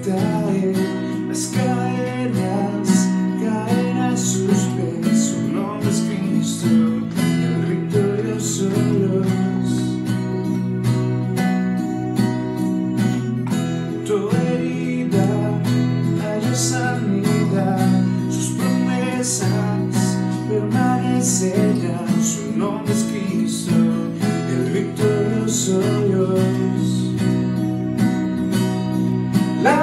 caen las cadenas, caen a sus pies. Su nombre es Cristo, el victorioso Dios. Toda herida haya sanidad, sus promesas permanecerán. Su nombre es Cristo, el victorioso Dios. La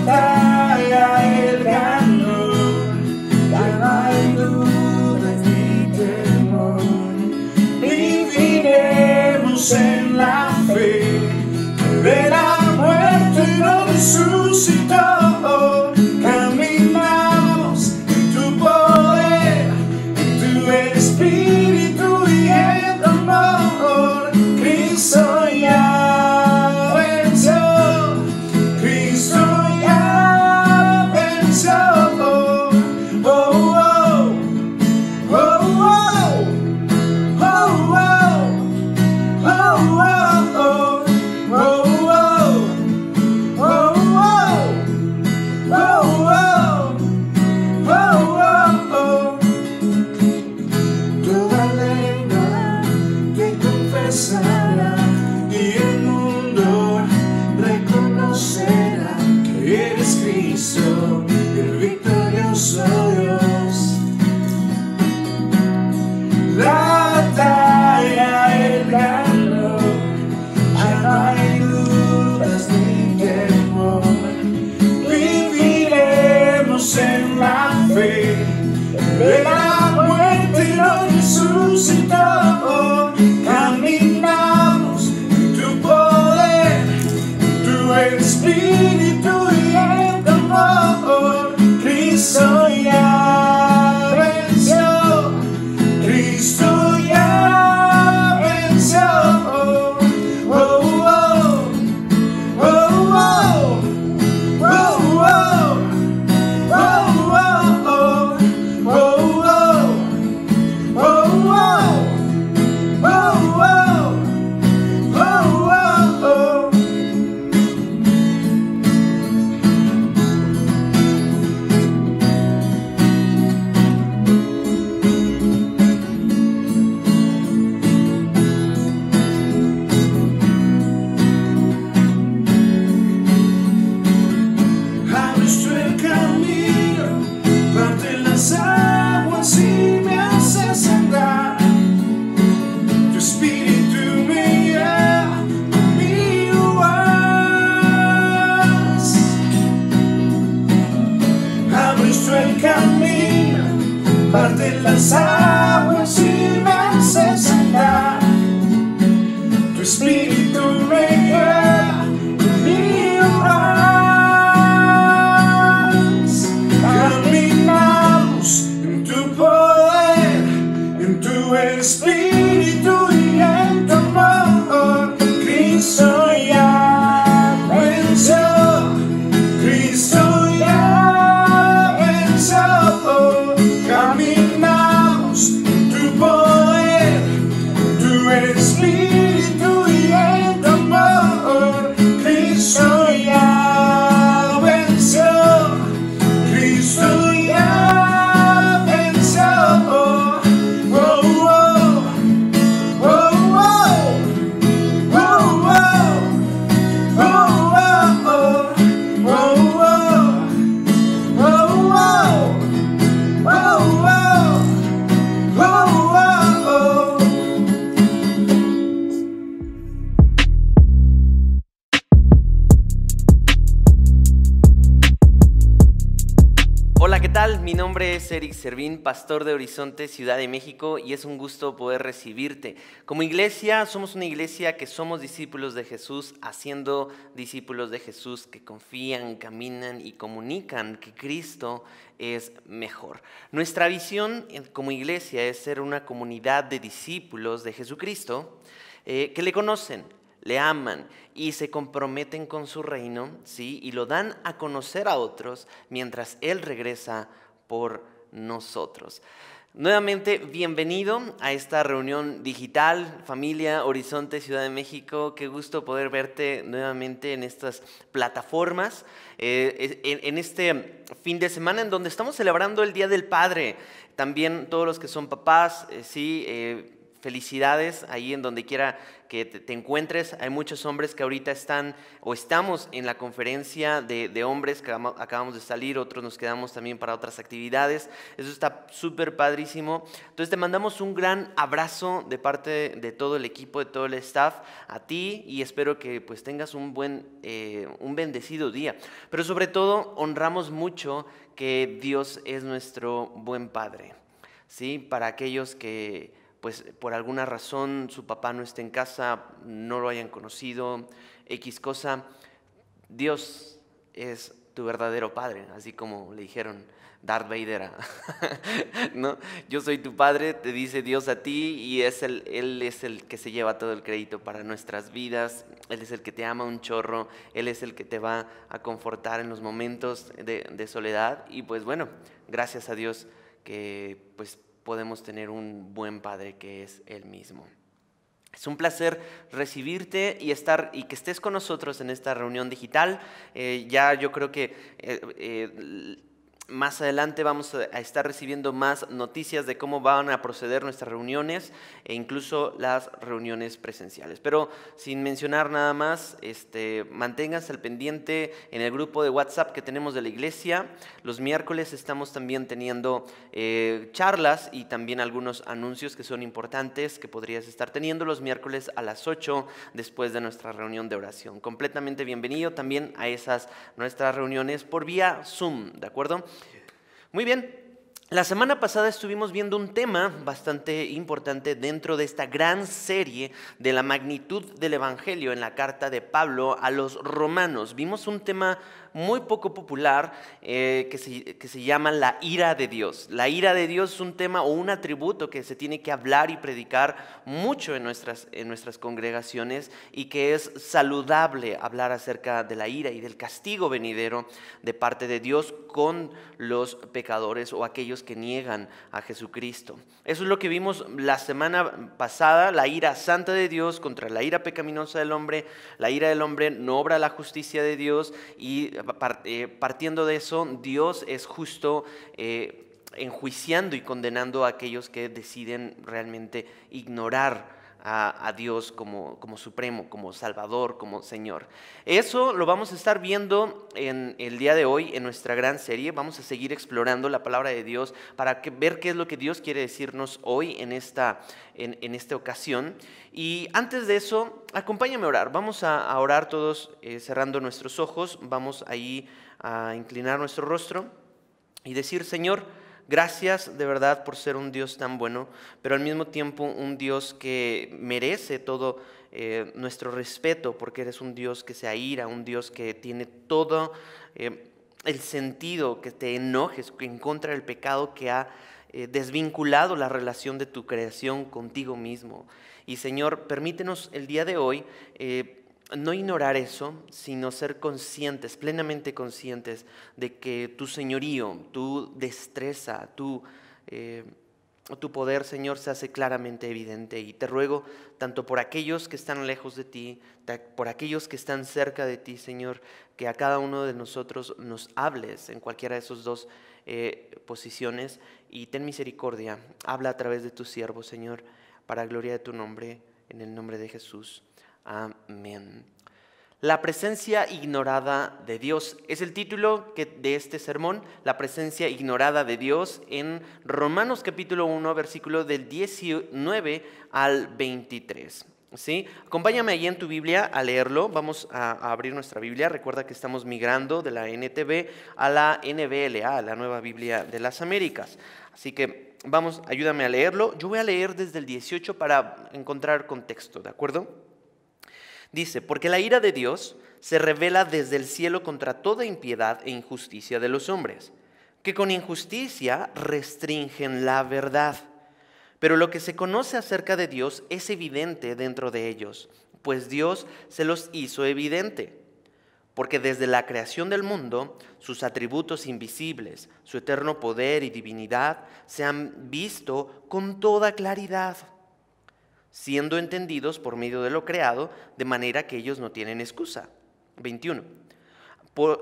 batalla Él ganó, ya no hay duda ni temor. Viviremos en la fe, que de la muerte nos resucitó. Caminamos en tu poder, en tu espíritu y en tu amor. Cristo ya venció, Cristo ya venció. Oh, oh, oh, oh, oh, oh, oh, oh, oh. Toda lengua te confesará y el mundo reconocerá que eres Cristo, el victorioso Dios. La batalla Él ganó, ya no hay dudas ni temor. Viviremos en la fe, de la muerte nos resucitó. Caminamos en tu poder, en tu espíritu y en tu amor. Cristo ya venció, Cristo ya venció. Oh, oh, oh, oh, oh, oh. Parte las aguas y me haces andar. Tu espíritu me guía, conmigo vas. Caminamos en tu poder, en tu espíritu y en tu amor. Cristo ya venció, Cristo ya venció. Caminamos en tu poder, en tu espíritu y en tu amor. Cristo ya venció, Cristo ya venció. Oh, oh, oh, oh, oh, Hola, ¿qué tal? Mi nombre es Eric Servín, pastor de Horizonte, Ciudad de México, y es un gusto poder recibirte. Como iglesia, somos una iglesia que somos discípulos de Jesús, haciendo discípulos de Jesús que confían, caminan y comunican que Cristo es mejor. Nuestra visión como iglesia es ser una comunidad de discípulos de Jesucristo que le conocen, le aman y se comprometen con su reino, ¿sí? Y lo dan a conocer a otros mientras Él regresa por nosotros. Nuevamente, bienvenido a esta reunión digital, familia Horizonte Ciudad de México. Qué gusto poder verte nuevamente en estas plataformas, en este fin de semana en donde estamos celebrando el Día del Padre. También todos los que son papás, felicidades ahí en donde quiera que te encuentres. Hay muchos hombres que ahorita están o estamos en la conferencia de hombres que acabamos de salir, otros nos quedamos también para otras actividades. Eso está súper padrísimo. Entonces te mandamos un gran abrazo de parte de todo el equipo, de todo el staff, a ti, y espero que pues tengas un bendecido día. Pero sobre todo honramos mucho que Dios es nuestro buen Padre, ¿sí? Para aquellos que pues por alguna razón su papá no esté en casa, no lo hayan conocido, X cosa, Dios es tu verdadero Padre, así como le dijeron Darth Vader, ¿no? Yo soy tu Padre, te dice Dios a ti, y Él es el que se lleva todo el crédito para nuestras vidas. Él es el que te ama un chorro, Él es el que te va a confortar en los momentos de soledad, y pues bueno, gracias a Dios que pues podemos tener un buen Padre que es Él mismo. Es un placer recibirte y que estés con nosotros en esta reunión digital. Ya yo creo que más adelante vamos a estar recibiendo más noticias de cómo van a proceder nuestras reuniones e incluso las reuniones presenciales. Pero sin mencionar nada más, manténganse al pendiente en el grupo de WhatsApp que tenemos de la iglesia. Los miércoles estamos también teniendo charlas y también algunos anuncios que son importantes que podrías estar teniendo los miércoles a las 8 después de nuestra reunión de oración. Completamente bienvenido también a nuestras reuniones por vía Zoom, ¿de acuerdo? Muy bien, la semana pasada estuvimos viendo un tema bastante importante dentro de esta gran serie de la magnitud del Evangelio en la carta de Pablo a los romanos. Vimos un tema muy poco popular que se llama la ira de Dios. La ira de Dios es un tema o un atributo que se tiene que hablar y predicar mucho en nuestras congregaciones, y que es saludable hablar acerca de la ira y del castigo venidero de parte de Dios con los pecadores o aquellos que niegan a Jesucristo. Eso es lo que vimos la semana pasada, la ira santa de Dios contra la ira pecaminosa del hombre. La ira del hombre no obra la justicia de Dios, y partiendo de eso, Dios es justo enjuiciando y condenando a aquellos que deciden realmente ignorar a Dios como supremo, como Salvador, como Señor. Eso lo vamos a estar viendo en el día de hoy en nuestra gran serie. Vamos a seguir explorando la palabra de Dios para ver qué es lo que Dios quiere decirnos hoy en esta ocasión. Y antes de eso, acompáñame a orar. Vamos a orar todos cerrando nuestros ojos. Vamos ahí a inclinar nuestro rostro y decir: Señor, gracias de verdad por ser un Dios tan bueno, pero al mismo tiempo un Dios que merece todo nuestro respeto, porque eres un Dios que se aira, un Dios que tiene todo el sentido, que te enojes en contra del pecado que ha desvinculado la relación de tu creación contigo mismo. Y Señor, permítenos el día de hoy no ignorar eso, sino ser conscientes, plenamente conscientes de que tu señorío, tu destreza, tu poder, Señor, se hace claramente evidente. Y te ruego, tanto por aquellos que están lejos de ti, por aquellos que están cerca de ti, Señor, que a cada uno de nosotros nos hables en cualquiera de esos dos posiciones, y ten misericordia. Habla a través de tu siervo, Señor, para gloria de tu nombre, en el nombre de Jesús. Amén. La presencia ignorada de Dios es el título de este sermón, la presencia ignorada de Dios, en Romanos capítulo 1, versículo del 19 al 23. ¿Sí? Acompáñame ahí en tu Biblia a leerlo. Vamos a abrir nuestra Biblia. Recuerda que estamos migrando de la NTV a la NBLA, a la Nueva Biblia de las Américas. Así que ayúdame a leerlo. Yo voy a leer desde el 18 para encontrar contexto, ¿de acuerdo? Dice: porque la ira de Dios se revela desde el cielo contra toda impiedad e injusticia de los hombres, que con injusticia restringen la verdad. Pero lo que se conoce acerca de Dios es evidente dentro de ellos, pues Dios se los hizo evidente. porque desde la creación del mundo, sus atributos invisibles, su eterno poder y divinidad se han visto con toda claridad, siendo entendidos por medio de lo creado, de manera que ellos no tienen excusa. 21.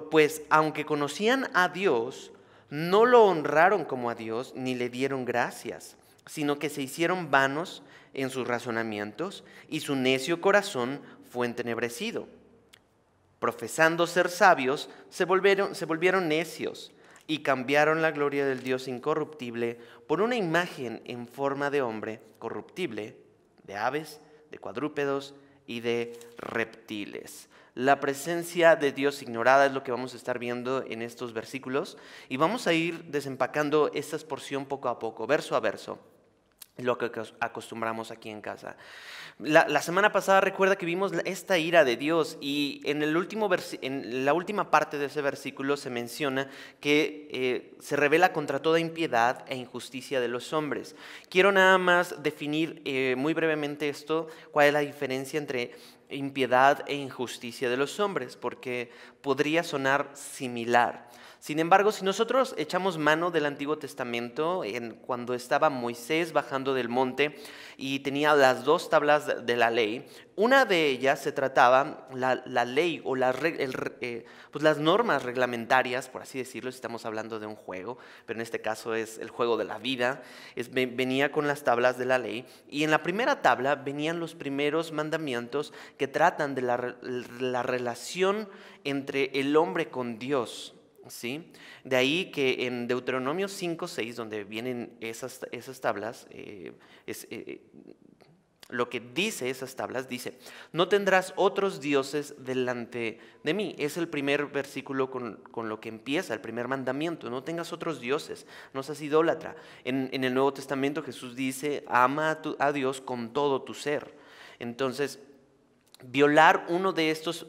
Pues aunque conocían a Dios, no lo honraron como a Dios ni le dieron gracias, sino que se hicieron vanos en sus razonamientos y su necio corazón fue entenebrecido. Profesando ser sabios, se volvieron necios y cambiaron la gloria del Dios incorruptible por una imagen en forma de hombre corruptible, de aves, de cuadrúpedos y de reptiles. La presencia de Dios ignorada es lo que vamos a estar viendo en estos versículos y vamos a ir desempacando esta porción poco a poco, verso a verso, lo que acostumbramos aquí en casa. La semana pasada recuerda que vimos esta ira de Dios y en la última parte de ese versículo se menciona que se revela contra toda impiedad e injusticia de los hombres. Quiero nada más definir muy brevemente esto, cuál es la diferencia entre impiedad e injusticia de los hombres, porque podría sonar similar. Sin embargo, si nosotros echamos mano del Antiguo Testamento, cuando estaba Moisés bajando del monte y tenía las 2 tablas de la ley, una de ellas se trataba la ley o pues las normas reglamentarias, por así decirlo, si estamos hablando de un juego, pero en este caso es el juego de la vida, venía con las tablas de la ley, y en la primera tabla venían los primeros mandamientos que tratan de la relación entre el hombre con Dios. ¿Sí? De ahí que en Deuteronomio 5:6, donde vienen esas tablas, lo que dice esas tablas, dice: no tendrás otros dioses delante de mí. Es el primer versículo con lo que empieza, el primer mandamiento: no tengas otros dioses, no seas idólatra. En el Nuevo Testamento Jesús dice: ama a Dios con todo tu ser. Entonces, violar uno de estos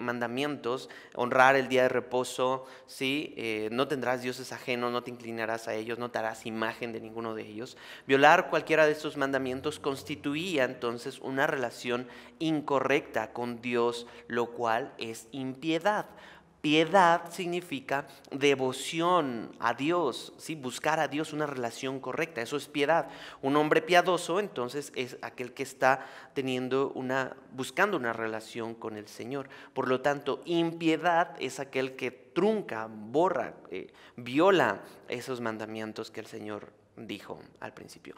mandamientos, honrar el día de reposo, ¿sí? No tendrás dioses ajenos, no te inclinarás a ellos, no te harás imagen de ninguno de ellos. Violar cualquiera de estos mandamientos constituía entonces una relación incorrecta con Dios, lo cual es impiedad. Piedad significa devoción a Dios, ¿sí? Buscar a Dios, una relación correcta, eso es piedad. Un hombre piadoso entonces es aquel que está buscando una relación con el Señor. Por lo tanto, impiedad es aquel que trunca, borra, viola esos mandamientos que el Señor dijo al principio.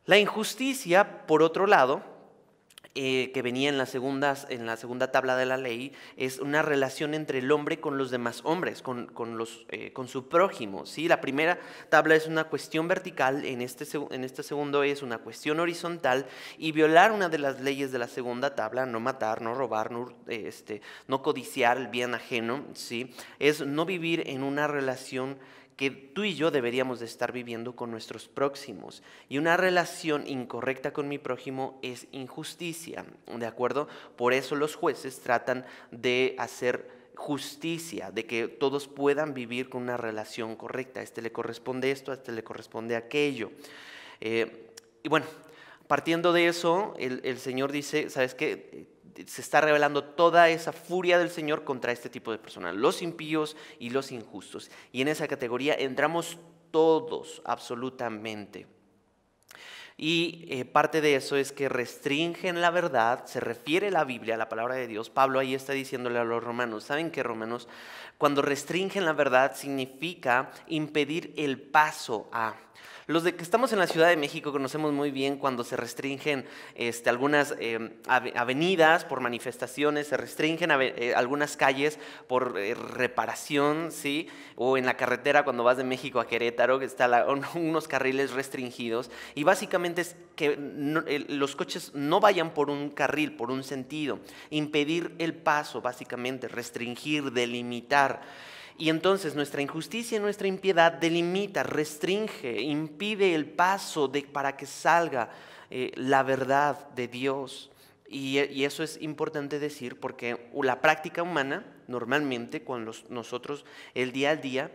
La injusticia, por otro lado, que venía en la segunda tabla de la ley, es una relación entre el hombre con los demás hombres, con su prójimo, ¿sí? La primera tabla es una cuestión vertical, en este segundo es una cuestión horizontal, y violar una de las leyes de la segunda tabla, no matar, no robar, no codiciar el bien ajeno, ¿sí? Es no vivir en una relación que tú y yo deberíamos de estar viviendo con nuestros próximos. Y una relación incorrecta con mi prójimo es injusticia, ¿de acuerdo? Por eso los jueces tratan de hacer justicia, de que todos puedan vivir con una relación correcta. A este le corresponde esto, a este le corresponde aquello. Y bueno, partiendo de eso, el Señor dice: ¿sabes qué? Se está revelando toda esa furia del Señor contra este tipo de personas, los impíos y los injustos. Y en esa categoría entramos todos, absolutamente. Y parte de eso es que restringen la verdad, se refiere la Biblia, la palabra de Dios. Pablo ahí está diciéndole a los romanos: ¿saben qué, romanos? Cuando restringen la verdad significa impedir el paso a... Los de que estamos en la Ciudad de México conocemos muy bien cuando se restringen algunas avenidas por manifestaciones, se restringen algunas calles por reparación, ¿sí? O en la carretera cuando vas de México a Querétaro, que están unos carriles restringidos, y básicamente es que los coches no vayan por un carril, por un sentido, impedir el paso, básicamente, restringir, delimitar. Y entonces nuestra injusticia y nuestra impiedad delimita, restringe, impide el paso para que salga la verdad de Dios. Y eso es importante decir, porque la práctica humana, normalmente, cuando nosotros el día al día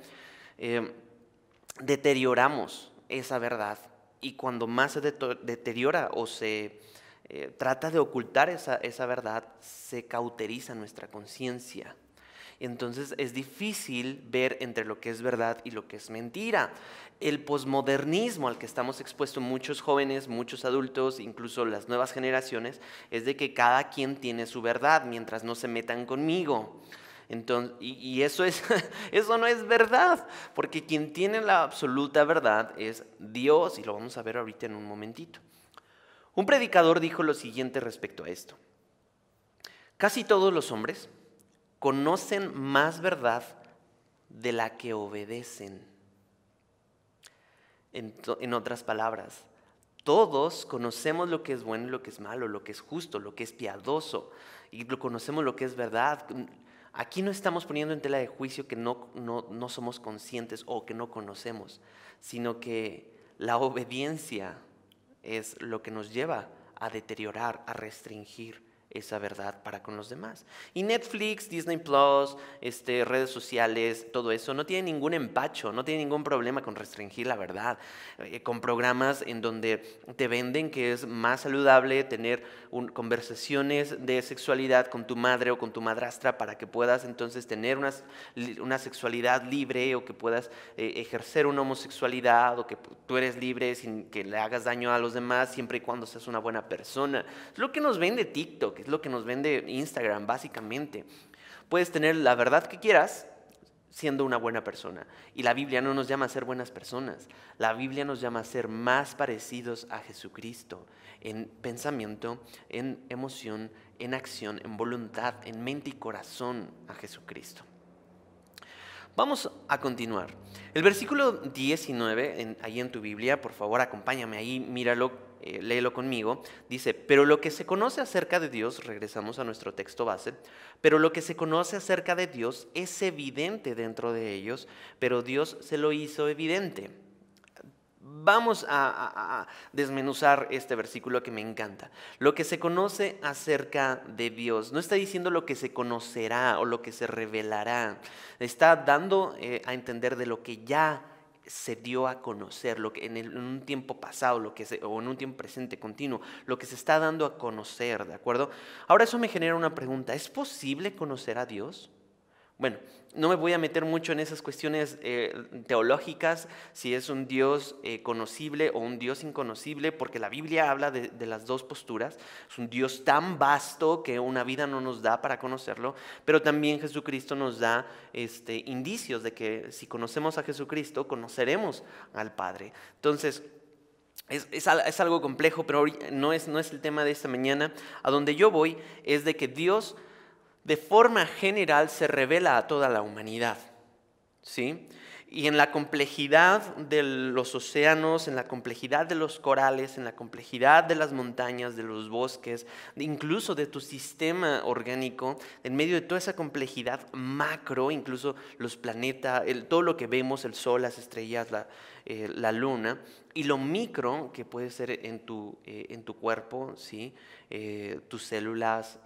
deterioramos esa verdad, y cuando más se deteriora o se trata de ocultar esa verdad, se cauteriza nuestra conciencia. Entonces es difícil ver entre lo que es verdad y lo que es mentira. El posmodernismo al que estamos expuestos muchos jóvenes, muchos adultos, incluso las nuevas generaciones, es de que cada quien tiene su verdad mientras no se metan conmigo. Entonces, y eso, eso no es verdad, porque quien tiene la absoluta verdad es Dios, y lo vamos a ver ahorita en un momentito. Un predicador dijo lo siguiente respecto a esto: casi todos los hombres conocen más verdad de la que obedecen. En otras palabras, todos conocemos lo que es bueno y lo que es malo, lo que es justo, lo que es piadoso, y conocemos lo que es verdad. Aquí no estamos poniendo en tela de juicio que no somos conscientes o que no conocemos, sino que la obediencia es lo que nos lleva a deteriorar, a restringir esa verdad para con los demás. Y Netflix, Disney Plus, redes sociales, todo eso no tiene ningún empacho, no tiene ningún problema con restringir la verdad, con programas en donde te venden que es más saludable tener conversaciones de sexualidad con tu madre o con tu madrastra para que puedas entonces tener una sexualidad libre, o que puedas ejercer una homosexualidad, o que tú eres libre sin que le hagas daño a los demás, siempre y cuando seas una buena persona. Es lo que nos vende TikTok, es lo que nos vende Instagram, básicamente. Puedes tener la verdad que quieras siendo una buena persona. Y la Biblia no nos llama a ser buenas personas. La Biblia nos llama a ser más parecidos a Jesucristo en pensamiento, en emoción, en acción, en voluntad, en mente y corazón a Jesucristo. Vamos a continuar. El versículo 19, ahí en tu Biblia, por favor acompáñame ahí, míralo, léelo conmigo. Dice: pero lo que se conoce acerca de Dios, regresamos a nuestro texto base, pero lo que se conoce acerca de Dios es evidente dentro de ellos, pero Dios se lo hizo evidente. Vamos a desmenuzar este versículo que me encanta. Lo que se conoce acerca de Dios. No está diciendo lo que se conocerá o lo que se revelará. Está dando a entender de lo que ya se dio a conocer, lo que en un tiempo pasado, o en un tiempo presente continuo, lo que se está dando a conocer, ¿de acuerdo? Ahora eso me genera una pregunta: ¿es posible conocer a Dios? Bueno, no me voy a meter mucho en esas cuestiones teológicas, si es un Dios conocible o un Dios inconocible, porque la Biblia habla de las dos posturas. Es un Dios tan vasto que una vida no nos da para conocerlo, pero también Jesucristo nos da indicios de que si conocemos a Jesucristo, conoceremos al Padre. Entonces, es algo complejo, pero no es el tema de esta mañana. A donde yo voy es de que Dios de forma general se revela a toda la humanidad, ¿sí? Y en la complejidad de los océanos, en la complejidad de los corales, en la complejidad de las montañas, de los bosques, incluso de tu sistema orgánico, en medio de toda esa complejidad macro, incluso los planetas, todo lo que vemos, el sol, las estrellas, la luna, y lo micro que puede ser en tu cuerpo, ¿sí? Tus células,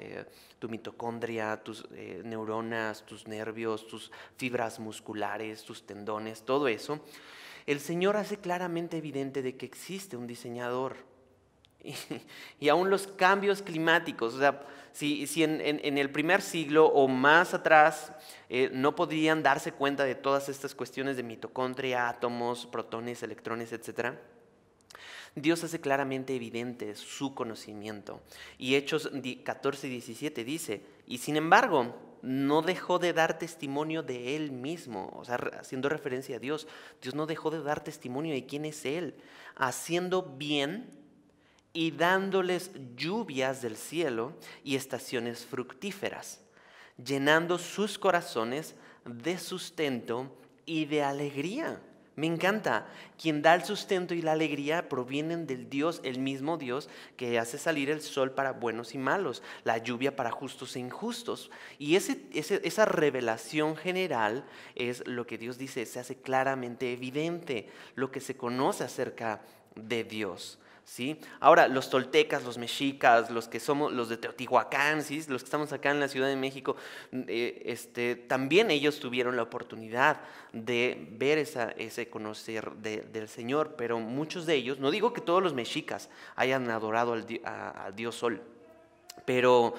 tu mitocondria, tus neuronas, tus nervios, tus fibras musculares, tus tendones, todo eso. El Señor hace claramente evidente de que existe un diseñador. Y aún los cambios climáticos, o sea, si en el primer siglo o más atrás no podían darse cuenta de todas estas cuestiones de mitocondria, átomos, protones, electrones, etc., Dios hace claramente evidente su conocimiento. Y Hechos 14 y 17 dice: y sin embargo, no dejó de dar testimonio de Él mismo, o sea, haciendo referencia a Dios. Dios no dejó de dar testimonio de quién es Él, haciendo bien y dándoles lluvias del cielo y estaciones fructíferas, llenando sus corazones de sustento y de alegría. Me encanta. Quien da el sustento y la alegría provienen del Dios, el mismo Dios que hace salir el sol para buenos y malos, la lluvia para justos e injustos. Y esa revelación general es lo que Dios dice, se hace claramente evidente, lo que se conoce acerca de Dios. ¿Sí? Ahora, los toltecas, los mexicas, los que somos los de Teotihuacán, ¿sí? Los que estamos acá en la Ciudad de México, también ellos tuvieron la oportunidad de ver ese conocer del Señor, pero muchos de ellos, no digo que todos los mexicas hayan adorado al Dios Sol, pero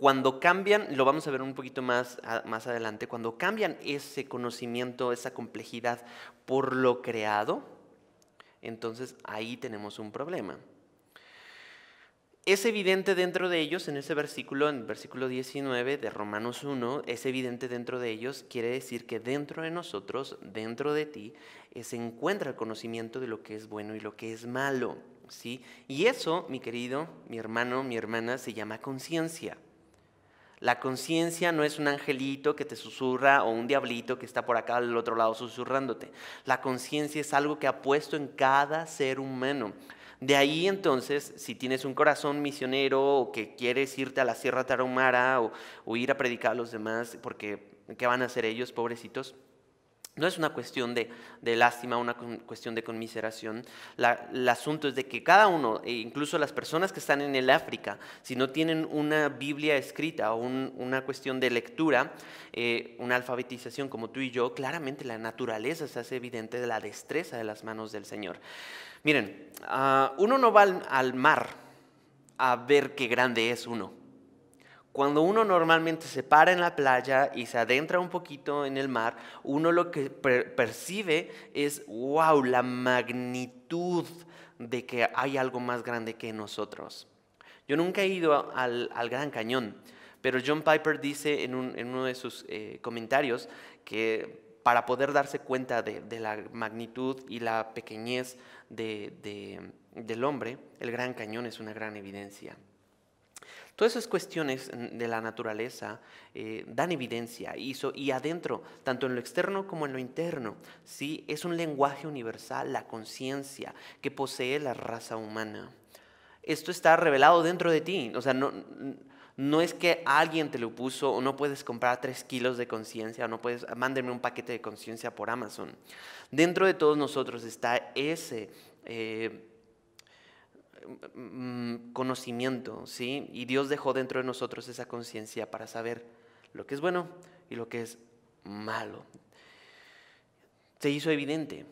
cuando cambian, lo vamos a ver un poquito más adelante, cuando cambian ese conocimiento, esa complejidad por lo creado, entonces ahí tenemos un problema. Es evidente dentro de ellos, en ese versículo, en el versículo 19 de Romanos 1, es evidente dentro de ellos, quiere decir que dentro de nosotros, dentro de ti, se encuentra el conocimiento de lo que es bueno y lo que es malo, ¿sí? Y eso, mi querido, mi hermano, mi hermana, se llama conciencia. La conciencia no es un angelito que te susurra o un diablito que está por acá al otro lado susurrándote. La conciencia es algo que ha puesto en cada ser humano. De ahí entonces, si tienes un corazón misionero o que quieres irte a la Sierra Tarahumara o ir a predicar a los demás, porque ¿qué van a hacer ellos, pobrecitos? No es una cuestión de lástima, una cuestión de conmiseración. El asunto es de que cada uno, incluso las personas que están en el África, si no tienen una Biblia escrita o una cuestión de lectura, una alfabetización como tú y yo, claramente la naturaleza se hace evidente de la destreza de las manos del Señor. Miren, uno no va al mar a ver qué grande es uno. Cuando uno normalmente se para en la playa y se adentra un poquito en el mar, uno lo que percibe es, wow, la magnitud de que hay algo más grande que nosotros. Yo nunca he ido al Gran Cañón, pero John Piper dice en uno de sus comentarios que para poder darse cuenta de la magnitud y la pequeñez del hombre, el Gran Cañón es una gran evidencia. Todas esas cuestiones de la naturaleza dan evidencia y adentro, tanto en lo externo como en lo interno, ¿sí? Es un lenguaje universal, la conciencia que posee la raza humana. Esto está revelado dentro de ti, o sea, no es que alguien te lo puso o no puedes comprar 3 kilos de conciencia o no puedes, mándenme un paquete de conciencia por Amazon. Dentro de todos nosotros está ese conocimiento, ¿sí? Y Dios dejó dentro de nosotros esa conciencia para saber lo que es bueno y lo que es malo. Se hizo evidente,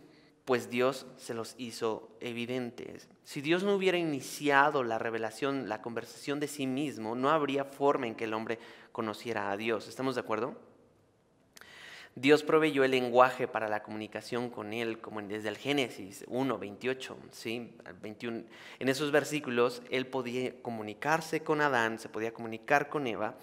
pues Dios se los hizo evidentes. Si Dios no hubiera iniciado la revelación, la conversación de sí mismo, no habría forma en que el hombre conociera a Dios. ¿Estamos de acuerdo? Dios proveyó el lenguaje para la comunicación con Él, como desde el Génesis 1, 28, ¿sí? 21. En esos versículos, Él podía comunicarse con Adán, se podía comunicar con Eva,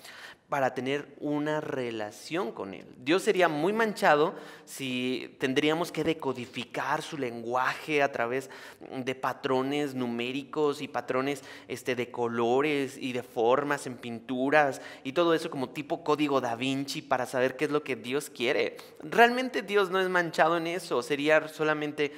para tener una relación con Él. Dios sería muy manchado si tendríamos que decodificar su lenguaje a través de patrones numéricos y patrones de colores y de formas en pinturas y todo eso como tipo código Da Vinci para saber qué es lo que Dios quiere. Realmente Dios no es manchado en eso, sería solamente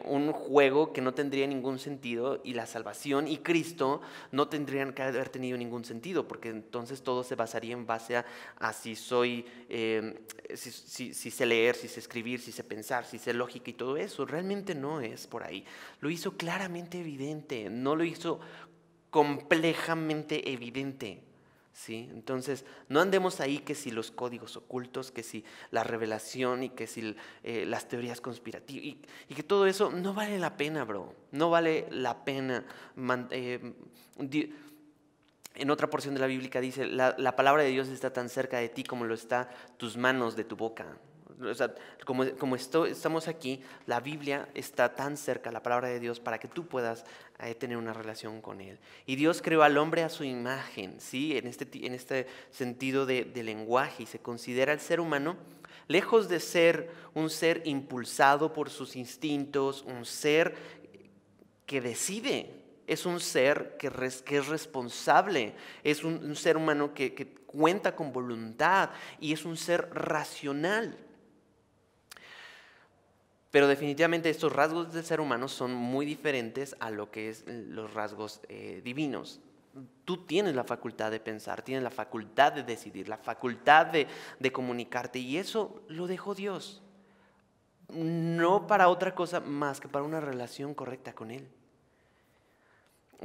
un juego que no tendría ningún sentido y la salvación y Cristo no tendrían que haber tenido ningún sentido porque entonces todo se basaría en base a si soy, si sé leer, si sé escribir, si sé pensar, si sé lógica y todo eso. Realmente no es por ahí. Lo hizo claramente evidente, no lo hizo complejamente evidente. ¿Sí? Entonces, no andemos ahí que si los códigos ocultos, que si la revelación y que si las teorías conspirativas y que todo eso no vale la pena, bro. No vale la pena. En otra porción de la Biblia dice, la palabra de Dios está tan cerca de ti como lo está tus manos de tu boca. O sea, como estamos aquí, la Biblia está tan cerca, la palabra de Dios, para que tú puedas tener una relación con Él. Y Dios creó al hombre a su imagen, ¿sí? En este sentido de lenguaje, y se considera el ser humano, lejos de ser un ser impulsado por sus instintos, un ser que decide. Es un ser que es responsable, es un ser humano que cuenta con voluntad y es un ser racional. Pero definitivamente estos rasgos del ser humano son muy diferentes a lo que es los rasgos divinos. Tú tienes la facultad de pensar, tienes la facultad de decidir, la facultad de comunicarte y eso lo dejó Dios. No para otra cosa más que para una relación correcta con Él.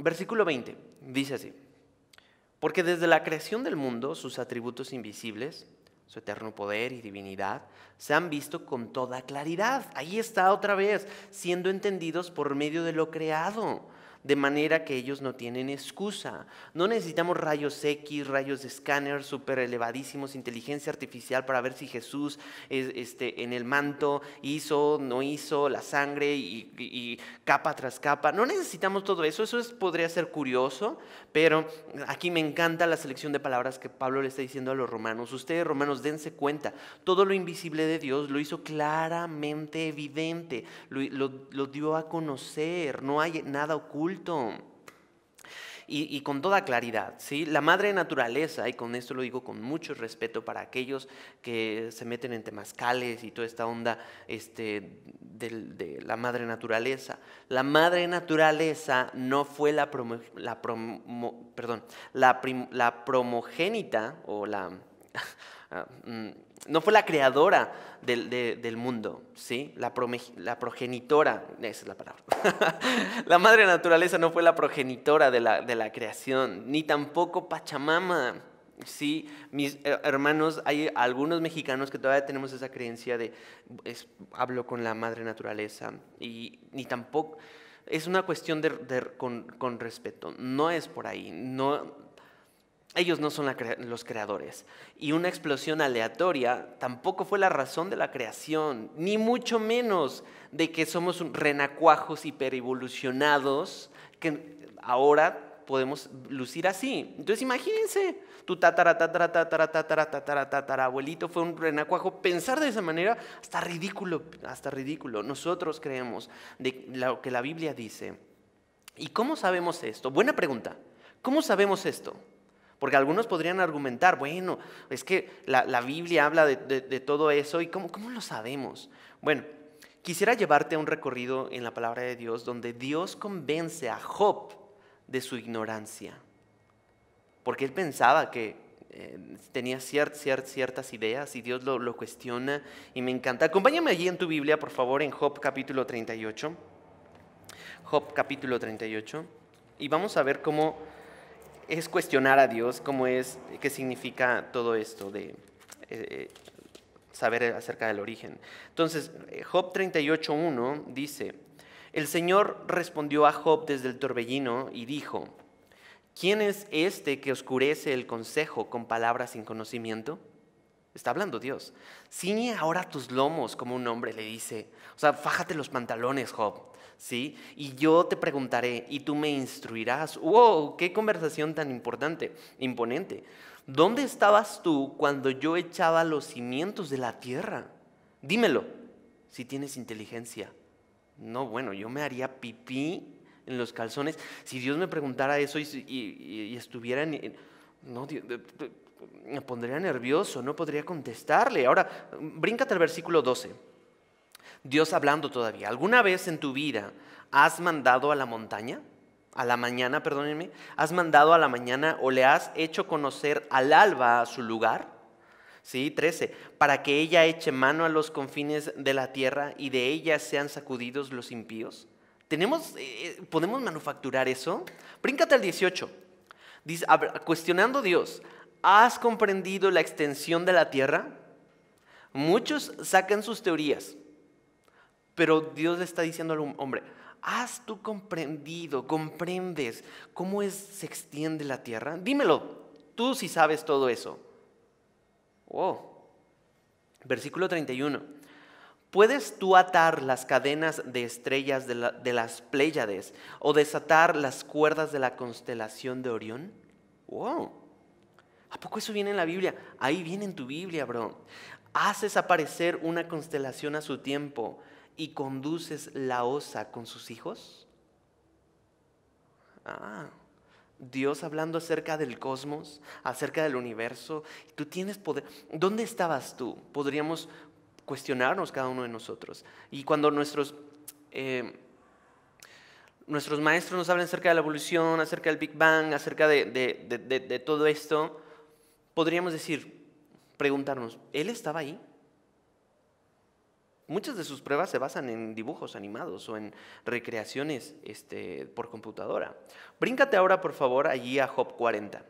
Versículo 20 dice así: porque desde la creación del mundo sus atributos invisibles, su eterno poder y divinidad, se han visto con toda claridad. Ahí está otra vez, siendo entendidos por medio de lo creado. de manera que ellos no tienen excusa. No necesitamos rayos X, rayos de escáner súper elevadísimos, inteligencia artificial para ver si Jesús en el manto hizo, no hizo, la sangre y capa tras capa. No necesitamos todo eso, podría ser curioso, pero aquí me encanta la selección de palabras que Pablo le está diciendo a los romanos. Ustedes, romanos, dense cuenta, todo lo invisible de Dios lo hizo claramente evidente, lo dio a conocer, no hay nada oculto. Y con toda claridad, ¿sí? La madre naturaleza, y con esto lo digo con mucho respeto para aquellos que se meten en temazcales y toda esta onda de la madre naturaleza. La madre naturaleza no fue la primogénita o no fue la creadora del mundo, ¿sí? La progenitora, esa es la palabra. La madre naturaleza no fue la progenitora de la creación, ni tampoco Pachamama, ¿sí? Mis hermanos, hay algunos mexicanos que todavía tenemos esa creencia hablo con la madre naturaleza, y ni tampoco, es una cuestión con respeto, no es por ahí, no. Ellos no son los creadores. Y una explosión aleatoria tampoco fue la razón de la creación, ni mucho menos de que somos renacuajos hiperevolucionados que ahora podemos lucir así. Entonces imagínense, tu tatarabuelito fue un renacuajo. Pensar de esa manera, hasta ridículo. Nosotros creemos de lo que la Biblia dice. ¿Y cómo sabemos esto? Buena pregunta. ¿Cómo sabemos esto? Porque algunos podrían argumentar, bueno, es que la Biblia habla de todo eso, ¿y cómo lo sabemos? Bueno, quisiera llevarte a un recorrido en la palabra de Dios donde Dios convence a Job de su ignorancia. Porque él pensaba que tenía ciertas ideas y Dios lo cuestiona y me encanta. Acompáñame allí en tu Biblia, por favor, en Job capítulo 38. Job capítulo 38. Y vamos a ver cómo es cuestionar a Dios, qué significa todo esto de saber acerca del origen. Entonces, Job 38:1 dice: el Señor respondió a Job desde el torbellino y dijo: ¿quién es este que oscurece el consejo con palabras sin conocimiento? Está hablando Dios. Ciñe ahora tus lomos como un hombre, le dice. O sea, fájate los pantalones, Job. ¿Sí? Y yo te preguntaré y tú me instruirás. ¡Wow! ¡Qué conversación tan imponente! ¿Dónde estabas tú cuando yo echaba los cimientos de la tierra? Dímelo, si tienes inteligencia. No, bueno, yo me haría pipí en los calzones si Dios me preguntara eso y estuviera no, me pondría nervioso, no podría contestarle. Ahora, bríncate al versículo 12. Dios hablando todavía. ¿Alguna vez en tu vida has mandado a la mañana, perdónenme, has mandado a la mañana o le has hecho conocer al alba su lugar? ¿Sí? 13. Para que ella eche mano a los confines de la tierra y de ella sean sacudidos los impíos. ¿Podemos manufacturar eso? Bríncate al 18. Dice, cuestionando a Dios, ¿has comprendido la extensión de la tierra? Muchos sacan sus teorías. Pero Dios le está diciendo al hombre, ¿has tú comprendes cómo se extiende la tierra? Dímelo, tú sí sabes todo eso. Oh. Versículo 31. ¿Puedes tú atar las cadenas de estrellas de las Pléyades o desatar las cuerdas de la constelación de Orión? Wow. ¿A poco eso viene en la Biblia? Ahí viene en tu Biblia, bro. Haces aparecer una constelación a su tiempo y conduces la osa con sus hijos. Dios hablando acerca del cosmos, acerca del universo. Tú tienes poder. ¿Dónde estabas tú? Podríamos cuestionarnos cada uno de nosotros. Y cuando nuestros maestros nos hablan acerca de la evolución, acerca del Big Bang, acerca de todo esto, podríamos preguntarnos, ¿él estaba ahí? Muchas de sus pruebas se basan en dibujos animados o en recreaciones por computadora. Bríncate ahora, por favor, allí a Job 40.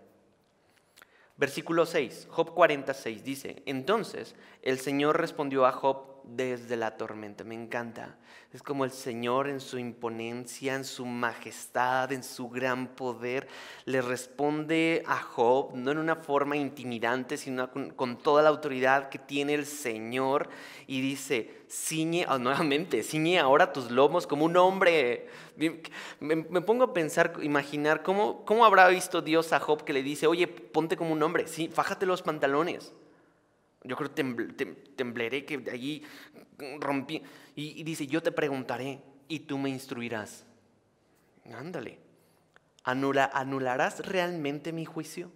Versículo 6, Job 46 dice: entonces el Señor respondió a Job desde la tormenta. Me encanta. Es como el Señor en su imponencia, en su majestad, en su gran poder, le responde a Job, no en una forma intimidante, sino con toda la autoridad que tiene el Señor, y dice, nuevamente, ciñe ahora tus lomos como un hombre. Me pongo a pensar, imaginar cómo habrá visto Dios a Job, que le dice, oye, ponte como un hombre, sí, fájate los pantalones. Yo creo que temblaré, que de allí rompí. Y dice, yo te preguntaré y tú me instruirás. Ándale. ¿Anularás realmente mi juicio?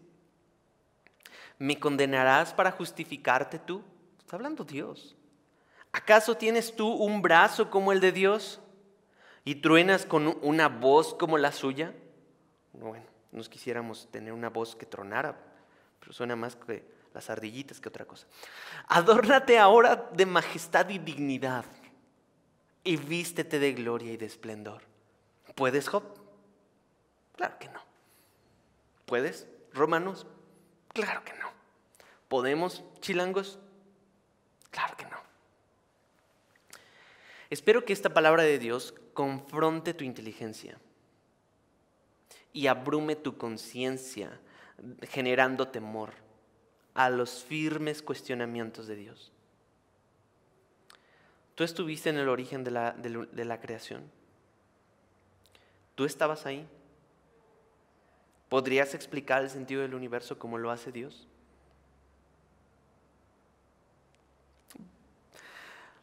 ¿Me condenarás para justificarte tú? Está hablando Dios. ¿Acaso tienes tú un brazo como el de Dios y truenas con una voz como la suya? Bueno, nos quisiéramos tener una voz que tronara, pero suena más que las ardillitas que otra cosa. Adórnate ahora de majestad y dignidad y vístete de gloria y de esplendor. ¿Puedes, Job? Claro que no. ¿Puedes, romanos? Claro que no. ¿Podemos, chilangos? Claro que no. Espero que esta palabra de Dios confronte tu inteligencia y abrume tu conciencia, generando temor a los firmes cuestionamientos de Dios. Tú estuviste en el origen de la creación. Tú estabas ahí. ¿Podrías explicar el sentido del universo como lo hace Dios?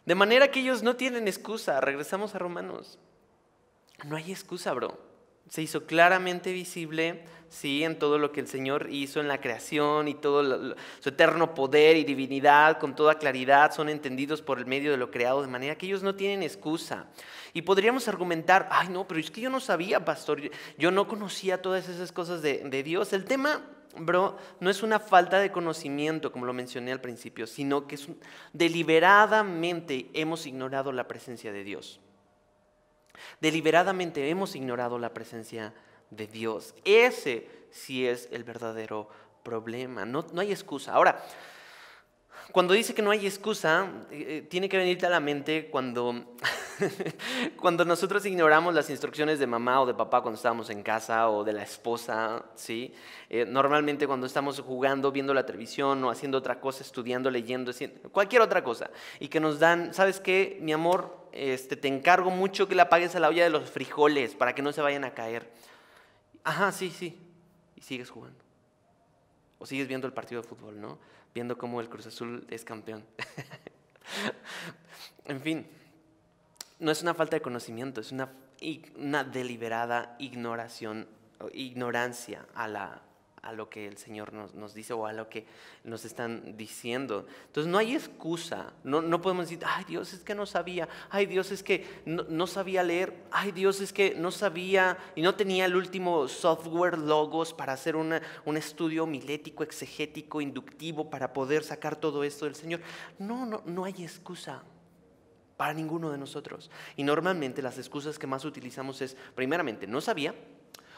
De manera que ellos no tienen excusa. Regresamos a Romanos. No hay excusa, bro. Se hizo claramente visible, sí, en todo lo que el Señor hizo en la creación y todo su eterno poder y divinidad con toda claridad son entendidos por el medio de lo creado, de manera que ellos no tienen excusa. Y podríamos argumentar, ay no, pero es que yo no sabía, pastor, yo no conocía todas esas cosas de Dios. El tema, bro, no es una falta de conocimiento, como lo mencioné al principio, sino que deliberadamente hemos ignorado la presencia de Dios. Deliberadamente hemos ignorado la presencia de Dios. Ese sí es el verdadero problema. No hay excusa. Ahora, cuando dice que no hay excusa, tiene que venirte a la mente cuando nosotros ignoramos las instrucciones de mamá o de papá cuando estamos en casa, o de la esposa, ¿sí? Normalmente cuando estamos jugando, viendo la televisión o haciendo otra cosa, estudiando, leyendo, cualquier otra cosa, y que nos dan, ¿sabes qué, mi amor? Te encargo mucho que le apagues a la olla de los frijoles para que no se vayan a caer. Ajá, sí. Y sigues jugando. O sigues viendo el partido de fútbol, ¿no? Viendo cómo el Cruz Azul es campeón. En fin, no es una falta de conocimiento, es una deliberada ignorancia a lo que el Señor nos dice, o a lo que nos están diciendo. Entonces no hay excusa. No podemos decir, ay Dios, es que no sabía, ay Dios, es que no sabía leer, ay Dios, es que no sabía y no tenía el último software Logos para hacer un estudio homilético, exegético, inductivo, para poder sacar todo esto del Señor. No hay excusa para ninguno de nosotros. Y normalmente las excusas que más utilizamos es, primeramente, no sabía.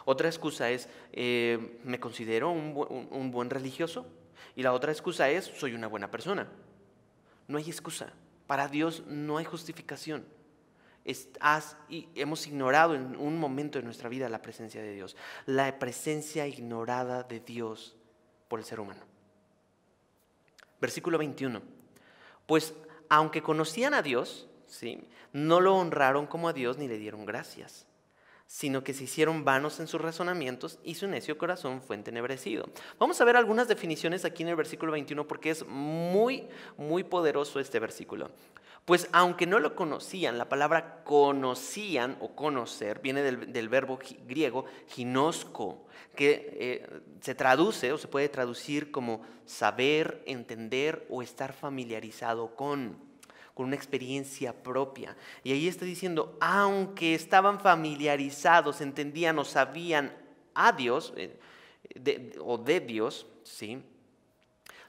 Otra excusa es, me considero un buen religioso. Y la otra excusa es, soy una buena persona. No hay excusa. Para Dios no hay justificación. Hemos ignorado en un momento de nuestra vida la presencia de Dios. La presencia ignorada de Dios por el ser humano. Versículo 21. Pues aunque conocían a Dios, ¿sí?, no lo honraron como a Dios ni le dieron gracias, sino que se hicieron vanos en sus razonamientos y su necio corazón fue entenebrecido. Vamos a ver algunas definiciones aquí en el versículo 21 porque es muy, muy poderoso este versículo. Pues aunque no lo conocían, la palabra conocían o conocer viene del verbo griego ginosko, que se traduce o se puede traducir como saber, entender o estar familiarizado con una experiencia propia. Y ahí está diciendo, aunque estaban familiarizados, entendían o sabían a Dios o de Dios, ¿sí?,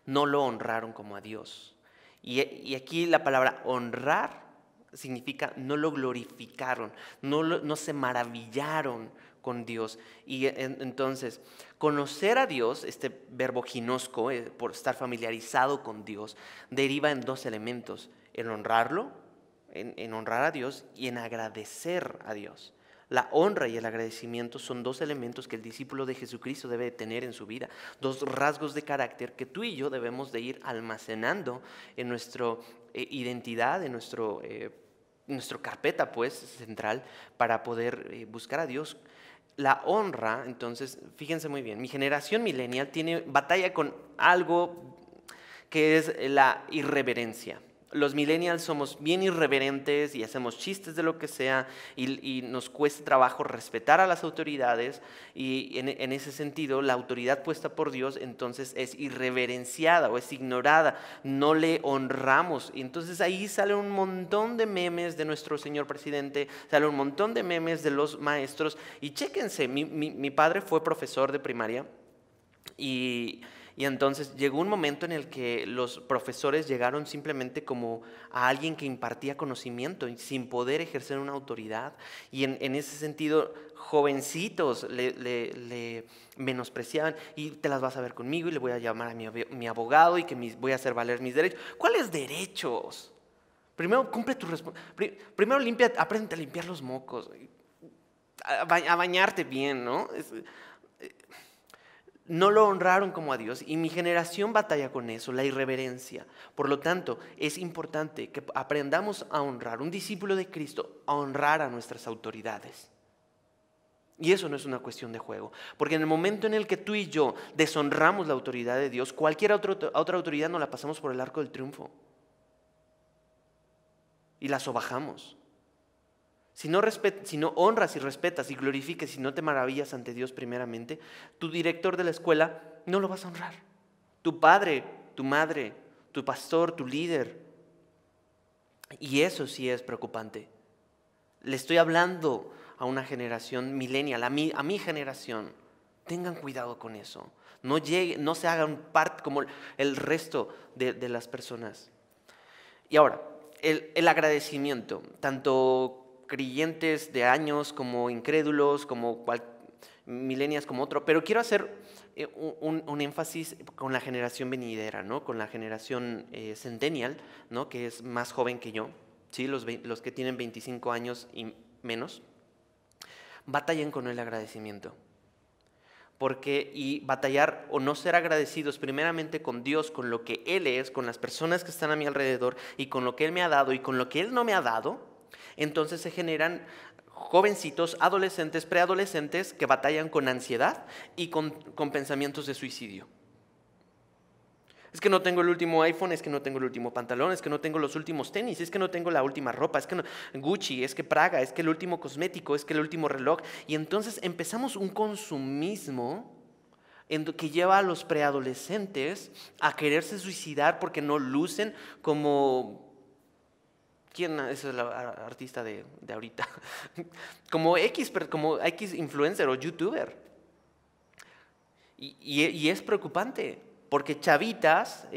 no lo honraron como a Dios. Y aquí la palabra honrar significa no lo glorificaron, no se maravillaron con Dios. Y entonces, conocer a Dios, este verbo ginosco, por estar familiarizado con Dios, deriva en dos elementos: en honrarlo, en honrar a Dios, y en agradecer a Dios. La honra y el agradecimiento son dos elementos que el discípulo de Jesucristo debe de tener en su vida, dos rasgos de carácter que tú y yo debemos de ir almacenando en nuestra identidad, en nuestra carpeta pues central, para poder buscar a Dios. La honra, entonces, fíjense muy bien, mi generación millennial tiene batalla con algo que es la irreverencia. Los millennials somos bien irreverentes y hacemos chistes de lo que sea, y nos cuesta trabajo respetar a las autoridades, y en ese sentido la autoridad puesta por Dios entonces es irreverenciada o es ignorada, no le honramos. Y entonces ahí sale un montón de memes de nuestro señor presidente, sale un montón de memes de los maestros. Y chéquense, mi padre fue profesor de primaria, y entonces llegó un momento en el que los profesores llegaron simplemente como a alguien que impartía conocimiento sin poder ejercer una autoridad. Y en ese sentido, jovencitos le menospreciaban: y te las vas a ver conmigo, y le voy a llamar a mi abogado, y que voy a hacer valer mis derechos. ¿Cuáles derechos? Primero cumple tu responsabilidad. Primero aprende a limpiar los mocos, a bañarte bien, ¿no? No lo honraron como a Dios, y mi generación batalla con eso, la irreverencia. Por lo tanto, es importante que aprendamos a honrar, un discípulo de Cristo, a honrar a nuestras autoridades. Y eso no es una cuestión de juego, porque en el momento en el que tú y yo deshonramos la autoridad de Dios, cualquier otra autoridad nos la pasamos por el arco del triunfo y la sobajamos. Si no honras y respetas y glorificas y no te maravillas ante Dios primeramente, tu director de la escuela no lo vas a honrar. Tu padre, tu madre, tu pastor, tu líder. Y eso sí es preocupante. Le estoy hablando a una generación millennial, a mi generación. Tengan cuidado con eso. No se hagan parte como el resto de las personas. Y ahora, el agradecimiento, tanto creyentes de años como incrédulos, como millennials como otro, pero quiero hacer un énfasis con la generación venidera, ¿no? Con la generación centennial, ¿no? Que es más joven que yo, ¿sí? Los que tienen 25 años y menos, batallan con el agradecimiento. Y batallar o no ser agradecidos primeramente con Dios, con lo que Él es, con las personas que están a mi alrededor, y con lo que Él me ha dado y con lo que Él no me ha dado. Entonces se generan jovencitos, adolescentes, preadolescentes que batallan con ansiedad y con pensamientos de suicidio. Es que no tengo el último iPhone, es que no tengo el último pantalón, es que no tengo los últimos tenis, es que no tengo la última ropa, es que no, Gucci, es que Praga, es que el último cosmético, es que el último reloj. Y entonces empezamos un consumismo que lleva a los preadolescentes a quererse suicidar porque no lucen como... ¿Quién es el artista de ahorita? Como X influencer o youtuber. Y es preocupante, porque chavitas,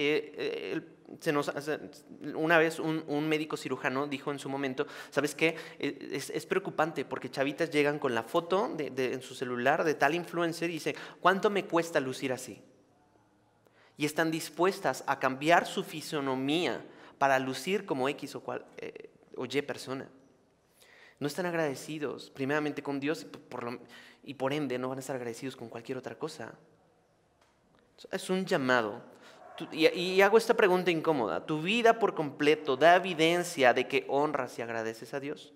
una vez un médico cirujano dijo en su momento: ¿sabes qué? Es preocupante porque chavitas llegan con la foto en su celular de tal influencer y dicen: ¿cuánto me cuesta lucir así? Y están dispuestas a cambiar su fisonomía para lucir como X o Y persona. No están agradecidos primeramente con Dios, y por ende no van a estar agradecidos con cualquier otra cosa. Es un llamado. Y hago esta pregunta incómoda: ¿tu vida por completo da evidencia de que honras y agradeces a Dios?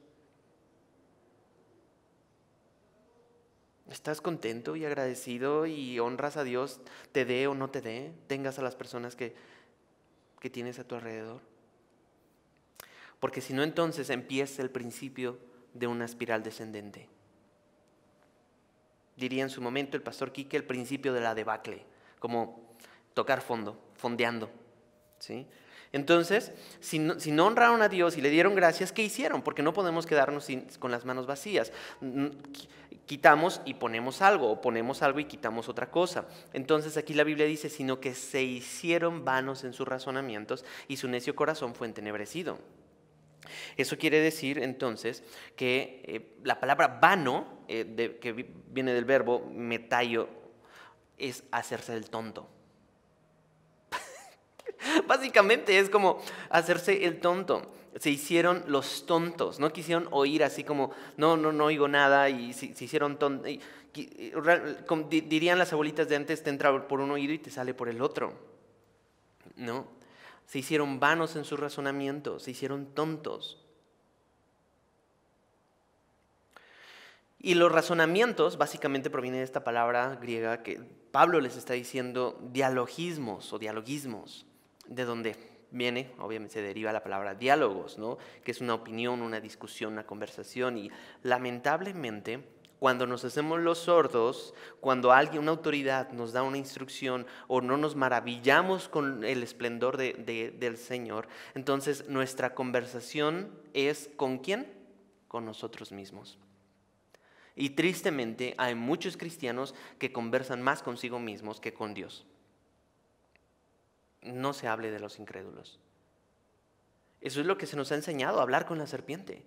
¿Estás contento y agradecido y honras a Dios, te dé o no te dé, tengas a las personas que tienes a tu alrededor? Porque si no, entonces empieza el principio de una espiral descendente. Diría en su momento el pastor Quique: el principio de la debacle, como tocar fondo, fondeando, ¿sí? Entonces, si no honraron a Dios y le dieron gracias, ¿qué hicieron? Porque no podemos quedarnos con las manos vacías. Quitamos y ponemos algo, o ponemos algo y quitamos otra cosa. Entonces aquí la Biblia dice: sino que se hicieron vanos en sus razonamientos y su necio corazón fue entenebrecido. Eso quiere decir entonces que la palabra vano, que viene del verbo metaio, es hacerse el tonto. Básicamente es como hacerse el tonto. Se hicieron los tontos, no quisieron oír así como, no oigo nada, y se hicieron tontos. Dirían las abuelitas de antes, te entra por un oído y te sale por el otro, ¿no? Se hicieron vanos en sus razonamientos, se hicieron tontos. Y los razonamientos básicamente provienen de esta palabra griega que Pablo les está diciendo dialogismos o dialogismos, de donde viene, obviamente se deriva la palabra diálogos, ¿no? Que es una opinión, una discusión, una conversación. Y lamentablemente, cuando nos hacemos los sordos, cuando una autoridad nos da una instrucción o no nos maravillamos con el esplendor del Señor, entonces nuestra conversación es ¿con quién? Con nosotros mismos. Y tristemente hay muchos cristianos que conversan más consigo mismos que con Dios. No se hable de los incrédulos. Eso es lo que se nos ha enseñado, hablar con la serpiente.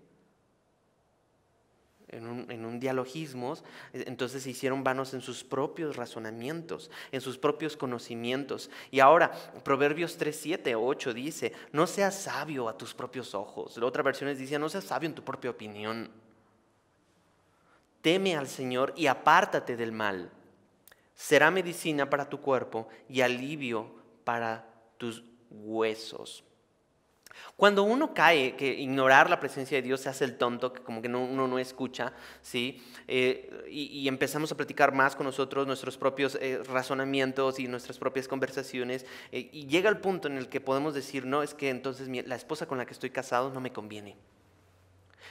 En un dialogismo, entonces se hicieron vanos en sus propios razonamientos, en sus propios conocimientos. Y ahora, Proverbios 3, 7 o 8 dice, no seas sabio a tus propios ojos. La otra versión dice, no seas sabio en tu propia opinión. Teme al Señor y apártate del mal. Será medicina para tu cuerpo y alivio para tus huesos. Cuando uno cae, que ignorar la presencia de Dios se hace el tonto, que como que uno no escucha, ¿sí? Y empezamos a platicar más con nosotros, nuestros propios razonamientos y nuestras propias conversaciones, y llega el punto en el que podemos decir, no, es que entonces la esposa con la que estoy casado no me conviene.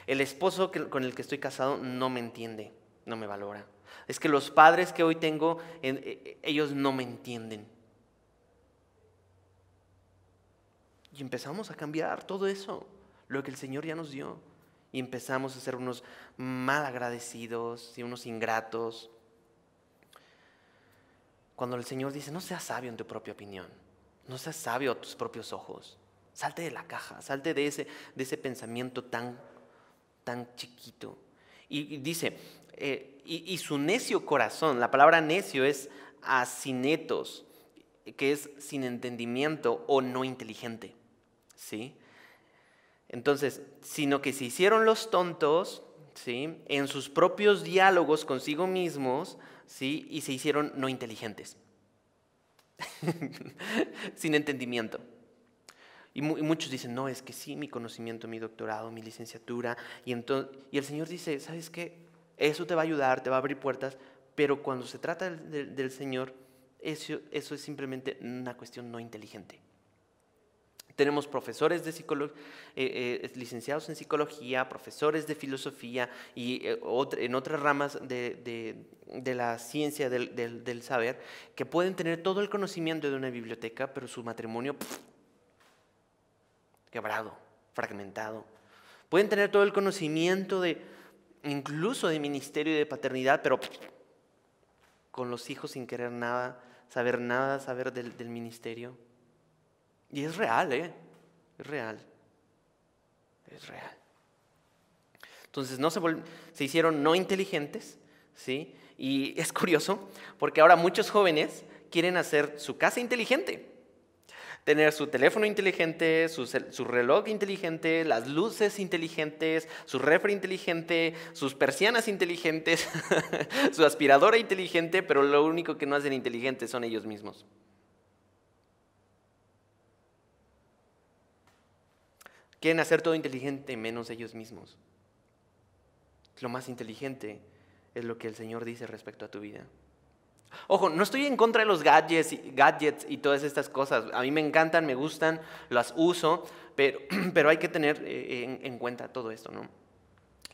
El esposo con el que estoy casado no me entiende, no me valora. Es que los padres que hoy tengo, ellos no me entienden. Y empezamos a cambiar todo eso, lo que el Señor ya nos dio. Y empezamos a ser unos mal agradecidos y unos ingratos. Cuando el Señor dice, no seas sabio en tu propia opinión, no seas sabio a tus propios ojos. Salte de la caja, salte de ese pensamiento tan chiquito. Y dice, y su necio corazón, la palabra necio es asinetos, que es sin entendimiento o no inteligente. ¿Sí? Entonces, sino que se hicieron los tontos, ¿sí? En sus propios diálogos consigo mismos, ¿sí? Y se hicieron no inteligentes, sin entendimiento. Y muchos dicen, no, es que sí, mi conocimiento, mi doctorado, mi licenciatura. Y el Señor dice, ¿sabes qué? Eso te va a ayudar, te va a abrir puertas, pero cuando se trata del Señor, eso es simplemente una cuestión no inteligente. Tenemos profesores de psicología, licenciados en psicología, profesores de filosofía y en otras ramas de la ciencia del saber que pueden tener todo el conocimiento de una biblioteca, pero su matrimonio quebrado, fragmentado. Pueden tener todo el conocimiento incluso de ministerio y de paternidad, pero con los hijos sin querer saber del ministerio. Y es real, es real. Es real. Entonces se hicieron no inteligentes, ¿sí? Y es curioso porque ahora muchos jóvenes quieren hacer su casa inteligente. Tener su teléfono inteligente, su reloj inteligente, las luces inteligentes, su refri inteligente, sus persianas inteligentes, su aspiradora inteligente, pero lo único que no hacen inteligente son ellos mismos. Quieren hacer todo inteligente menos ellos mismos. Lo más inteligente es lo que el Señor dice respecto a tu vida. Ojo, no estoy en contra de los gadgets y todas estas cosas. A mí me encantan, me gustan, las uso, pero hay que tener en cuenta todo esto, ¿no?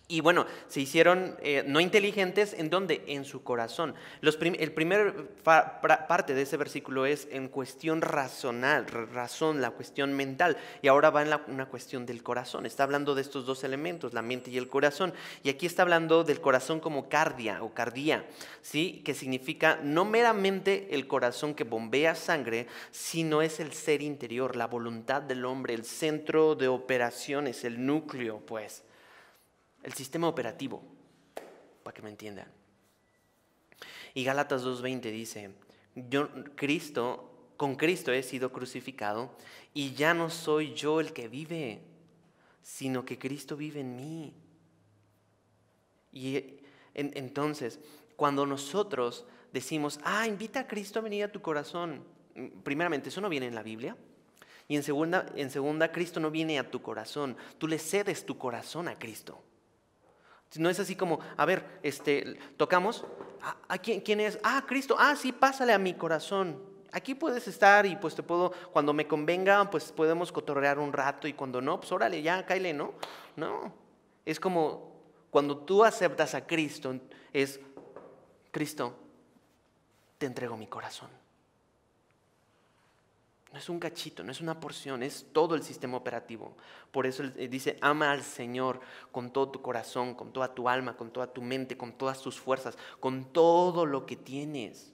Y bueno, se hicieron no inteligentes, ¿en dónde? En su corazón. El primer parte de ese versículo es en cuestión razón, la cuestión mental. Y ahora va en una cuestión del corazón. Está hablando de estos dos elementos, la mente y el corazón. Y aquí está hablando del corazón como cardia o cardía, ¿sí? Que significa no meramente el corazón que bombea sangre, sino es el ser interior, la voluntad del hombre, el centro de operaciones, el núcleo, pues. El sistema operativo, para que me entiendan. Y Gálatas 2:20 dice, con Cristo he sido crucificado y ya no soy yo el que vive, sino que Cristo vive en mí. Y entonces, cuando nosotros decimos, invita a Cristo a venir a tu corazón, primeramente, eso no viene en la Biblia. Y en segunda, Cristo no viene a tu corazón, tú le cedes tu corazón a Cristo. No es así como, a ver, tocamos, ¿quién es? Cristo, sí, pásale a mi corazón. Aquí puedes estar y pues cuando me convenga, pues podemos cotorrear un rato y cuando no, pues órale, ya, cáele, ¿no? No, es como cuando tú aceptas a Cristo, es, Cristo, te entrego mi corazón. No es un cachito, no es una porción, es todo el sistema operativo. Por eso dice, ama al Señor con todo tu corazón, con toda tu alma, con toda tu mente, con todas tus fuerzas, con todo lo que tienes.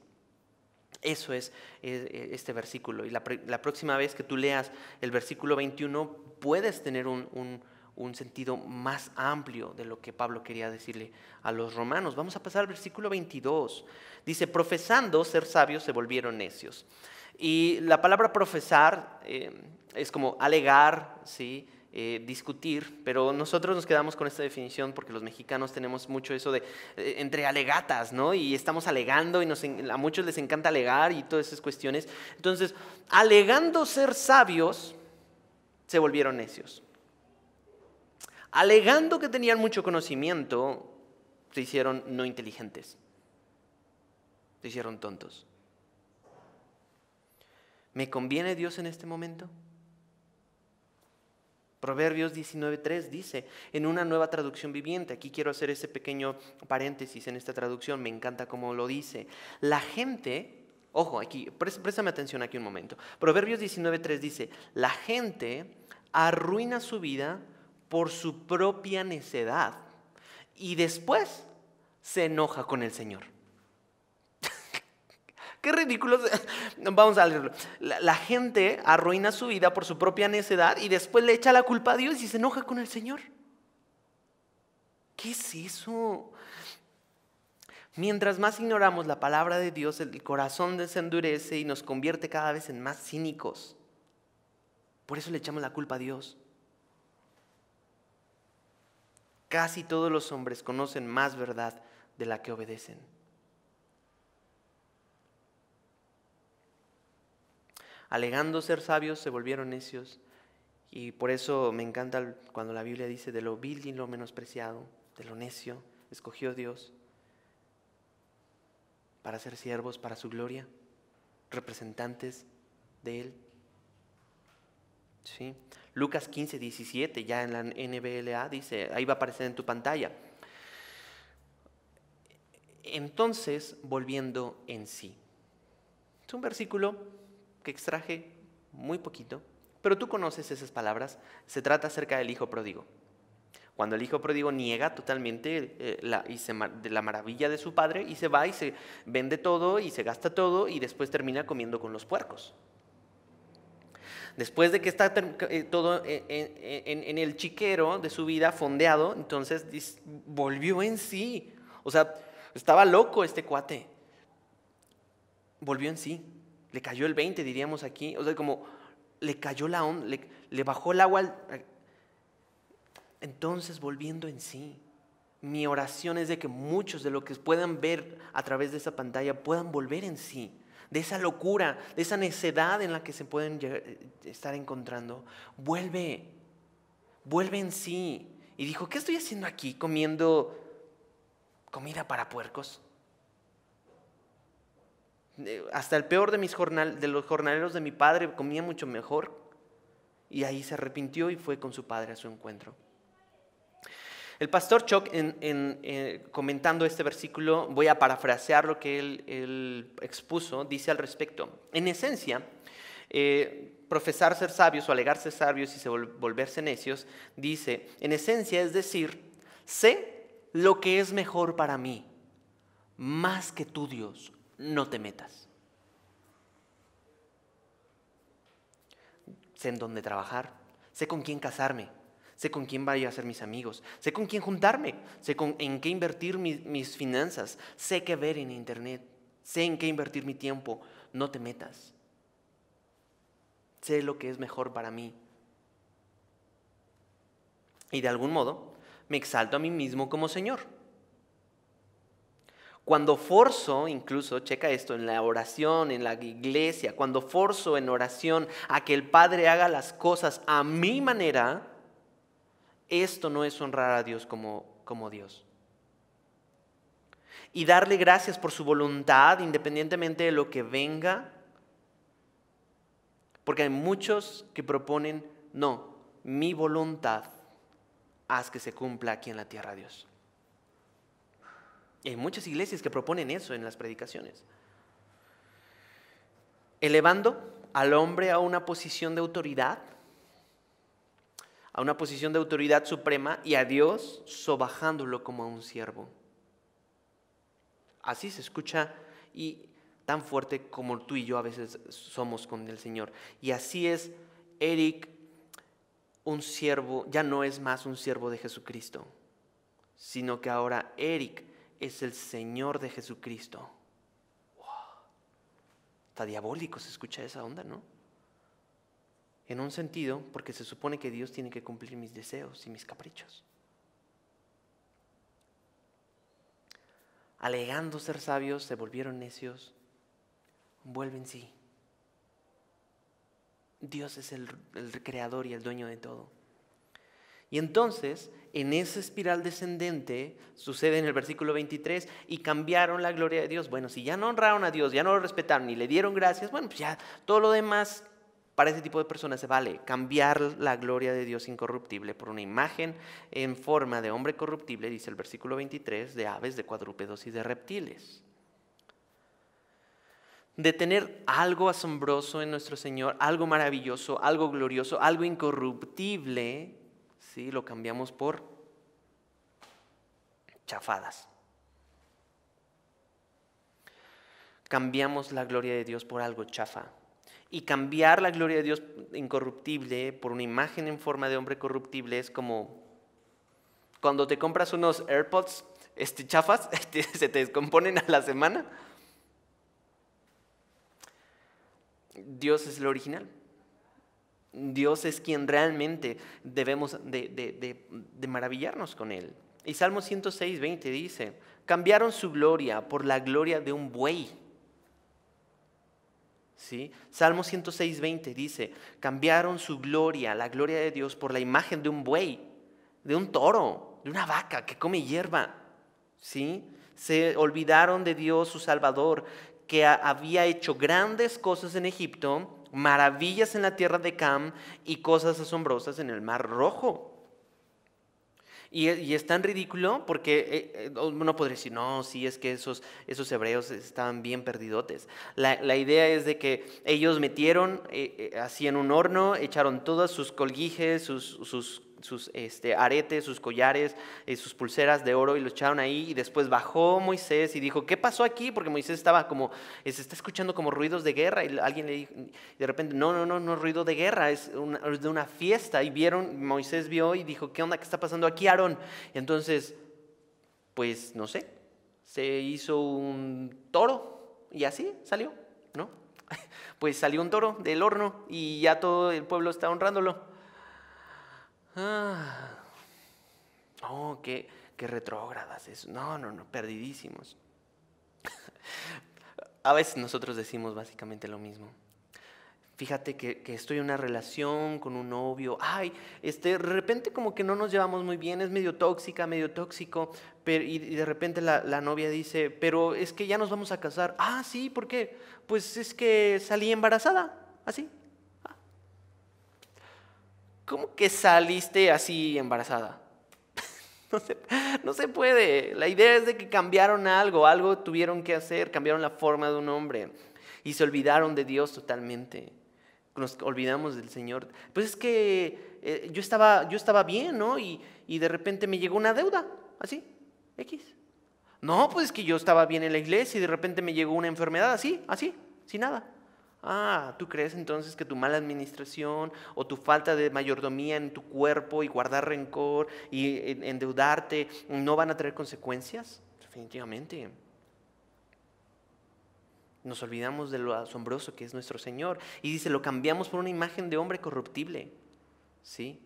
Eso es este versículo. Y la próxima vez que tú leas el versículo 21, puedes tener un sentido más amplio de lo que Pablo quería decirle a los romanos. Vamos a pasar al versículo 22. Dice, profesando ser sabios se volvieron necios. Y la palabra profesar es como alegar, ¿sí? Discutir, pero nosotros nos quedamos con esta definición porque los mexicanos tenemos mucho eso de entre alegatas, ¿no? Y estamos alegando y a muchos les encanta alegar y todas esas cuestiones. Entonces, alegando ser sabios, se volvieron necios. Alegando que tenían mucho conocimiento, se hicieron no inteligentes. Se hicieron tontos. ¿Me conviene Dios en este momento? Proverbios 19:3 dice, en una nueva traducción viviente, aquí quiero hacer ese pequeño paréntesis en esta traducción, me encanta cómo lo dice. La gente, ojo, aquí, préstame atención aquí un momento. Proverbios 19:3 dice, la gente arruina su vida por su propia necedad y después se enoja con el Señor. Qué ridículo. Vamos a leerlo. La gente arruina su vida por su propia necedad y después le echa la culpa a Dios y se enoja con el Señor. ¿Qué es eso? Mientras más ignoramos la palabra de Dios, el corazón se endurece y nos convierte cada vez en más cínicos. Por eso le echamos la culpa a Dios. Casi todos los hombres conocen más verdad de la que obedecen. Alegando ser sabios, se volvieron necios. Y por eso me encanta cuando la Biblia dice de lo vil y lo menospreciado, de lo necio, escogió Dios para ser siervos para su gloria, representantes de Él. ¿Sí? Lucas 15:17, ya en la NBLA dice, ahí va a aparecer en tu pantalla. Entonces, volviendo en sí. Es un versículo que extraje muy poquito, pero tú conoces esas palabras. Se trata acerca del hijo pródigo. Cuando el hijo pródigo niega totalmente de la maravilla de su padre y se va y se vende todo y se gasta todo y después termina comiendo con los puercos. Después de que está todo en el chiquero de su vida fondeado, entonces volvió en sí. O sea, estaba loco este cuate. Volvió en sí. Le cayó el 20, diríamos aquí. O sea, como le cayó la onda, le bajó el agua. Entonces, volviendo en sí, mi oración es de que muchos de lo que puedan ver a través de esa pantalla puedan volver en sí. De esa locura, de esa necedad en la que se pueden estar encontrando. Vuelve en sí. Y dijo, ¿qué estoy haciendo aquí comiendo comida para puercos? Hasta el peor de los jornaleros de mi padre comía mucho mejor. Y ahí se arrepintió y fue con su padre a su encuentro. El pastor Chuck, comentando este versículo, voy a parafrasear lo que él expuso, dice al respecto. En esencia, profesar ser sabios o alegar ser sabios y volverse necios, dice, en esencia es decir, sé lo que es mejor para mí, más que tú, Dios, no te metas. Sé en dónde trabajar, sé con quién casarme, sé con quién vaya a ser mis amigos, sé con quién juntarme, sé en qué invertir mis finanzas, sé qué ver en internet, sé en qué invertir mi tiempo, no te metas. Sé lo que es mejor para mí. Y de algún modo me exalto a mí mismo como Señor. Cuando forzo, incluso, checa esto, en la oración, en la iglesia, cuando forzo en oración a que el Padre haga las cosas a mi manera, esto no es honrar a Dios como Dios. Y darle gracias por su voluntad, independientemente de lo que venga. Porque hay muchos que proponen, no, mi voluntad, haz que se cumpla aquí en la tierra, Dios. Y hay muchas iglesias que proponen eso en las predicaciones. Elevando al hombre a una posición de autoridad, suprema, y a Dios sobajándolo como a un siervo. Así se escucha y tan fuerte como tú y yo a veces somos con el Señor. Y así es Eric, un siervo, ya no es más un siervo de Jesucristo, sino que ahora Eric es el Señor de Jesucristo. Wow. Está diabólico, se escucha esa onda, ¿no? En un sentido, porque se supone que Dios tiene que cumplir mis deseos y mis caprichos. Alegando ser sabios, se volvieron necios. Vuelven sí. Dios es el creador y el dueño de todo. Y entonces, en esa espiral descendente, sucede en el versículo 23, y cambiaron la gloria de Dios. Bueno, si ya no honraron a Dios, ya no lo respetaron ni le dieron gracias, bueno, pues ya todo lo demás para ese tipo de personas se vale. Cambiar la gloria de Dios incorruptible por una imagen en forma de hombre corruptible, dice el versículo 23, de aves, de cuadrúpedos y de reptiles. De tener algo asombroso en nuestro Señor, algo maravilloso, algo glorioso, algo incorruptible, ¿sí? Lo cambiamos por chafadas. Cambiamos la gloria de Dios por algo chafa. Y cambiar la gloria de Dios incorruptible por una imagen en forma de hombre corruptible es como cuando te compras unos AirPods chafas, se te descomponen a la semana. Dios es el original. Dios es quien realmente debemos de maravillarnos con Él. Y Salmo 106:20 dice, cambiaron su gloria por la gloria de un buey. ¿Sí? Salmo 106:20 dice, cambiaron su gloria, la gloria de Dios, por la imagen de un buey, de un toro, de una vaca que come hierba. ¿Sí? Se olvidaron de Dios, su Salvador, que había hecho grandes cosas en Egipto, maravillas en la tierra de Cam y cosas asombrosas en el Mar Rojo. Y es tan ridículo porque uno podría decir, no, sí, es que esos hebreos estaban bien perdidotes. La idea es de que ellos metieron así en un horno, echaron todos sus colguijes, sus aretes, sus collares, sus pulseras de oro y lo echaron ahí, y después bajó Moisés y dijo, ¿qué pasó aquí? Porque Moisés estaba como, se está escuchando como ruidos de guerra, y alguien le dijo, y de repente, no es ruido de guerra, es de una fiesta, y Moisés vio y dijo, ¿qué onda? ¿Qué está pasando aquí, Aarón? Y entonces, pues no sé, se hizo un toro y así salió, ¿no? Pues salió un toro del horno y ya todo el pueblo está honrándolo. No, qué retrógradas eso. No, perdidísimos. A veces nosotros decimos básicamente lo mismo. Fíjate que estoy en una relación con un novio. De repente como que no nos llevamos muy bien, es medio tóxica, medio tóxico. Y de repente la novia dice, pero es que ya nos vamos a casar. Sí, ¿por qué? Pues es que salí embarazada, así. ¿Cómo que saliste así embarazada? No se puede. La idea es de que cambiaron algo tuvieron que hacer, cambiaron la forma de un hombre y se olvidaron de Dios totalmente. Nos olvidamos del Señor. Pues es que yo estaba bien, ¿no? Y de repente me llegó una deuda, así, X. No, pues es que yo estaba bien en la iglesia y de repente me llegó una enfermedad, así, sin nada. Ah, ¿tú crees entonces que tu mala administración o tu falta de mayordomía en tu cuerpo y guardar rencor y endeudarte no van a tener consecuencias? Definitivamente. Nos olvidamos de lo asombroso que es nuestro Señor. Y dice, lo cambiamos por una imagen de hombre corruptible. ¿Sí?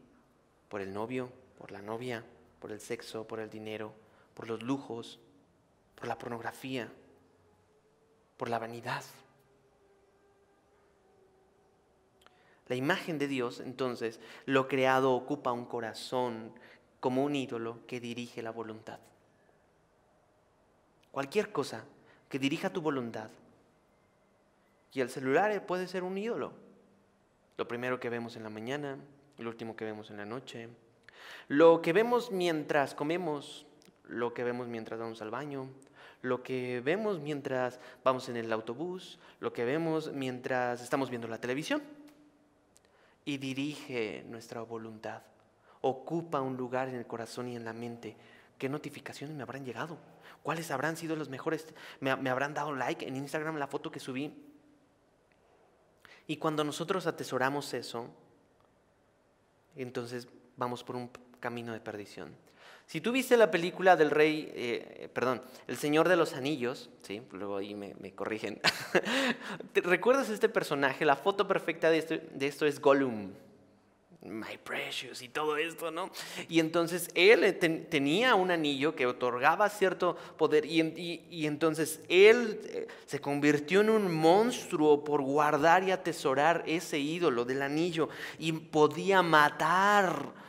Por el novio, por la novia, por el sexo, por el dinero, por los lujos, por la pornografía, por la vanidad. La imagen de Dios, entonces, lo creado ocupa un corazón como un ídolo que dirige la voluntad. Cualquier cosa que dirija tu voluntad. Y el celular puede ser un ídolo. Lo primero que vemos en la mañana, lo último que vemos en la noche, lo que vemos mientras comemos, lo que vemos mientras vamos al baño, lo que vemos mientras vamos en el autobús, lo que vemos mientras estamos viendo la televisión. Y dirige nuestra voluntad. Ocupa un lugar en el corazón y en la mente. ¿Qué notificaciones me habrán llegado? ¿Cuáles habrán sido los mejores? ¿Me habrán dado like en Instagram la foto que subí? Y cuando nosotros atesoramos eso, entonces vamos por un camino de perdición. Si tú viste la película del El Señor de los Anillos, ¿sí? Luego ahí me corrigen. ¿Recuerdas este personaje? La foto perfecta de esto es Gollum, My Precious y todo esto, ¿no? Y entonces él tenía un anillo que otorgaba cierto poder y entonces él se convirtió en un monstruo por guardar y atesorar ese ídolo del anillo y podía matar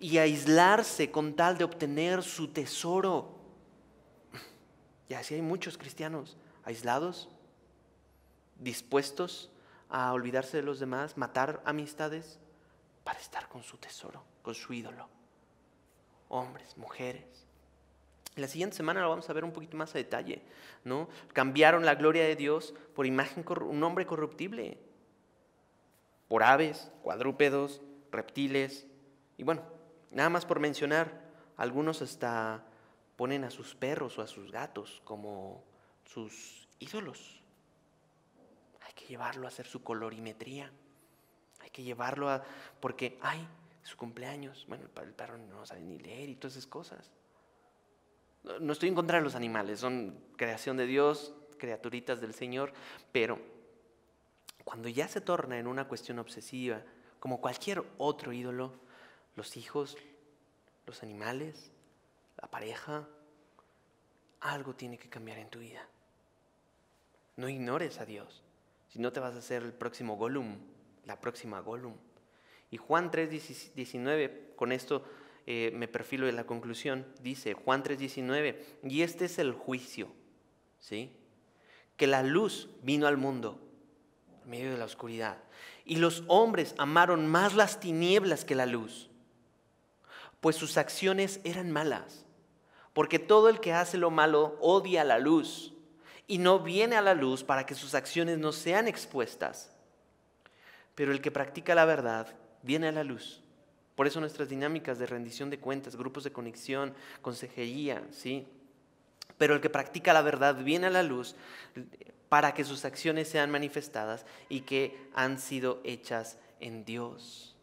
y aislarse con tal de obtener su tesoro. Y así hay muchos cristianos aislados, dispuestos a olvidarse de los demás, matar amistades para estar con su tesoro, con su ídolo. Hombres, mujeres. La siguiente semana lo vamos a ver un poquito más a detalle, ¿no? Cambiaron la gloria de Dios por un hombre corruptible, por aves, cuadrúpedos, reptiles y bueno, nada más por mencionar, algunos hasta ponen a sus perros o a sus gatos como sus ídolos. Hay que llevarlo a hacer su colorimetría. Hay que llevarlo porque, su cumpleaños. Bueno, el perro no sabe ni leer y todas esas cosas. No estoy en contra de los animales, son creación de Dios, criaturitas del Señor, pero cuando ya se torna en una cuestión obsesiva, como cualquier otro ídolo, los hijos, los animales, la pareja, algo tiene que cambiar en tu vida. No ignores a Dios, si no te vas a hacer el próximo Gollum, la próxima Gollum. Y Juan 3:19, con esto me perfilo en la conclusión, dice Juan 3:19, y este es el juicio, ¿sí? Que la luz vino al mundo en medio de la oscuridad, y los hombres amaron más las tinieblas que la luz, pues sus acciones eran malas, porque todo el que hace lo malo odia la luz y no viene a la luz para que sus acciones no sean expuestas. Pero el que practica la verdad viene a la luz. Por eso nuestras dinámicas de rendición de cuentas, grupos de conexión, consejería, ¿sí? Pero el que practica la verdad viene a la luz para que sus acciones sean manifestadas y que han sido hechas en Dios.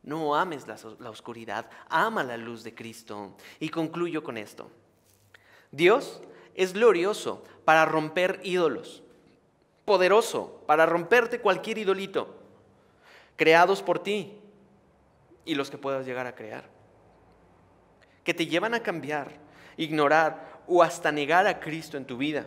No ames la oscuridad, ama la luz de Cristo. Y concluyo con esto. Dios es glorioso para romper ídolos, poderoso para romperte cualquier idolito, creados por ti y los que puedas llegar a crear, que te llevan a cambiar, ignorar o hasta negar a Cristo en tu vida.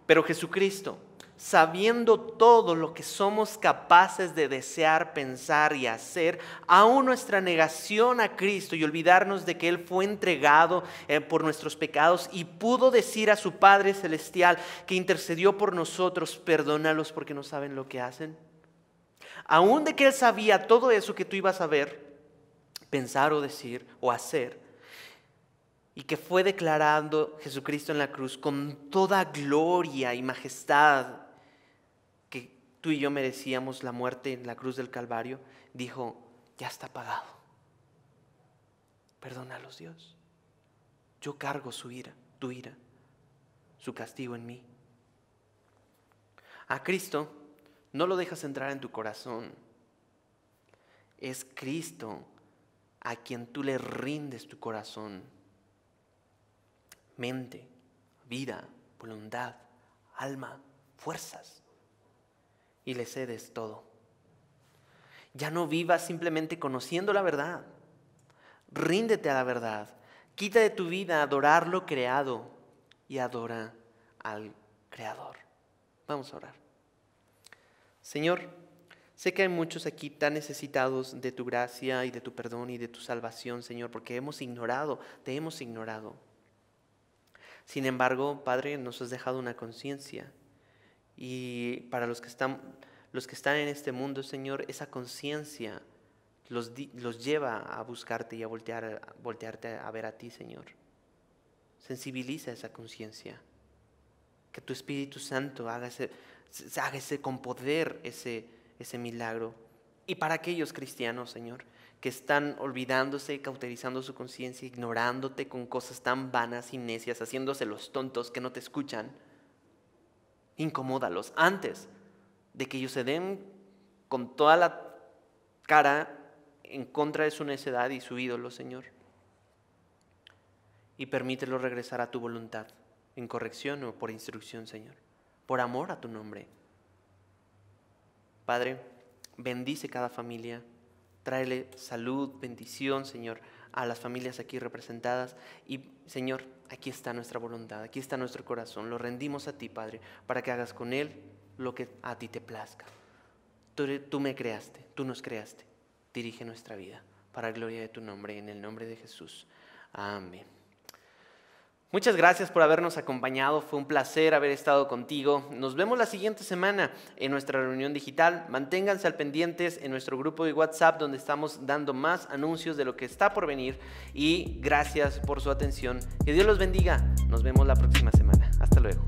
Pero Jesucristo, sabiendo todo lo que somos capaces de desear, pensar y hacer, aún nuestra negación a Cristo y olvidarnos de que Él fue entregado por nuestros pecados y pudo decir a su Padre Celestial que intercedió por nosotros, perdónalos porque no saben lo que hacen. Aún de que Él sabía todo eso que tú ibas a ver, pensar o decir o hacer, y que fue declarando Jesucristo en la cruz con toda gloria y majestad, que tú y yo merecíamos la muerte en la cruz del Calvario, dijo, ya está pagado. Perdónalos, Dios. Yo cargo su ira, tu ira, su castigo en mí. A Cristo no lo dejas entrar en tu corazón. Es Cristo a quien tú le rindes tu corazón, mente, vida, voluntad, alma, fuerzas, y le cedes todo. Ya no vivas simplemente conociendo la verdad. Ríndete a la verdad. Quita de tu vida adorar lo creado y adora al Creador. Vamos a orar. Señor, sé que hay muchos aquí tan necesitados de tu gracia y de tu perdón y de tu salvación, Señor, porque te hemos ignorado. Sin embargo, Padre, nos has dejado una conciencia. Y para los que están en este mundo, Señor, esa conciencia los lleva a buscarte y a voltearte a ver a ti, Señor. Sensibiliza esa conciencia. Que tu Espíritu Santo haga con poder ese milagro. Y para aquellos cristianos, Señor, que están olvidándose, cauterizando su conciencia, ignorándote con cosas tan vanas y necias, haciéndose los tontos que no te escuchan, incomódalos antes de que ellos se den con toda la cara en contra de su necedad y su ídolo, Señor. Y permítelo regresar a tu voluntad, en corrección o por instrucción, Señor, por amor a tu nombre. Padre, bendice cada familia, tráele salud, bendición, Señor, a las familias aquí representadas. Y, Señor, aquí está nuestra voluntad, aquí está nuestro corazón. Lo rendimos a ti, Padre, para que hagas con él lo que a ti te plazca. Tú me creaste, tú nos creaste. Dirige nuestra vida para gloria de tu nombre, en el nombre de Jesús. Amén. Muchas gracias por habernos acompañado. Fue un placer haber estado contigo. Nos vemos la siguiente semana en nuestra reunión digital. Manténganse al pendientes en nuestro grupo de WhatsApp, donde estamos dando más anuncios de lo que está por venir. Y gracias por su atención. Que Dios los bendiga. Nos vemos la próxima semana. Hasta luego.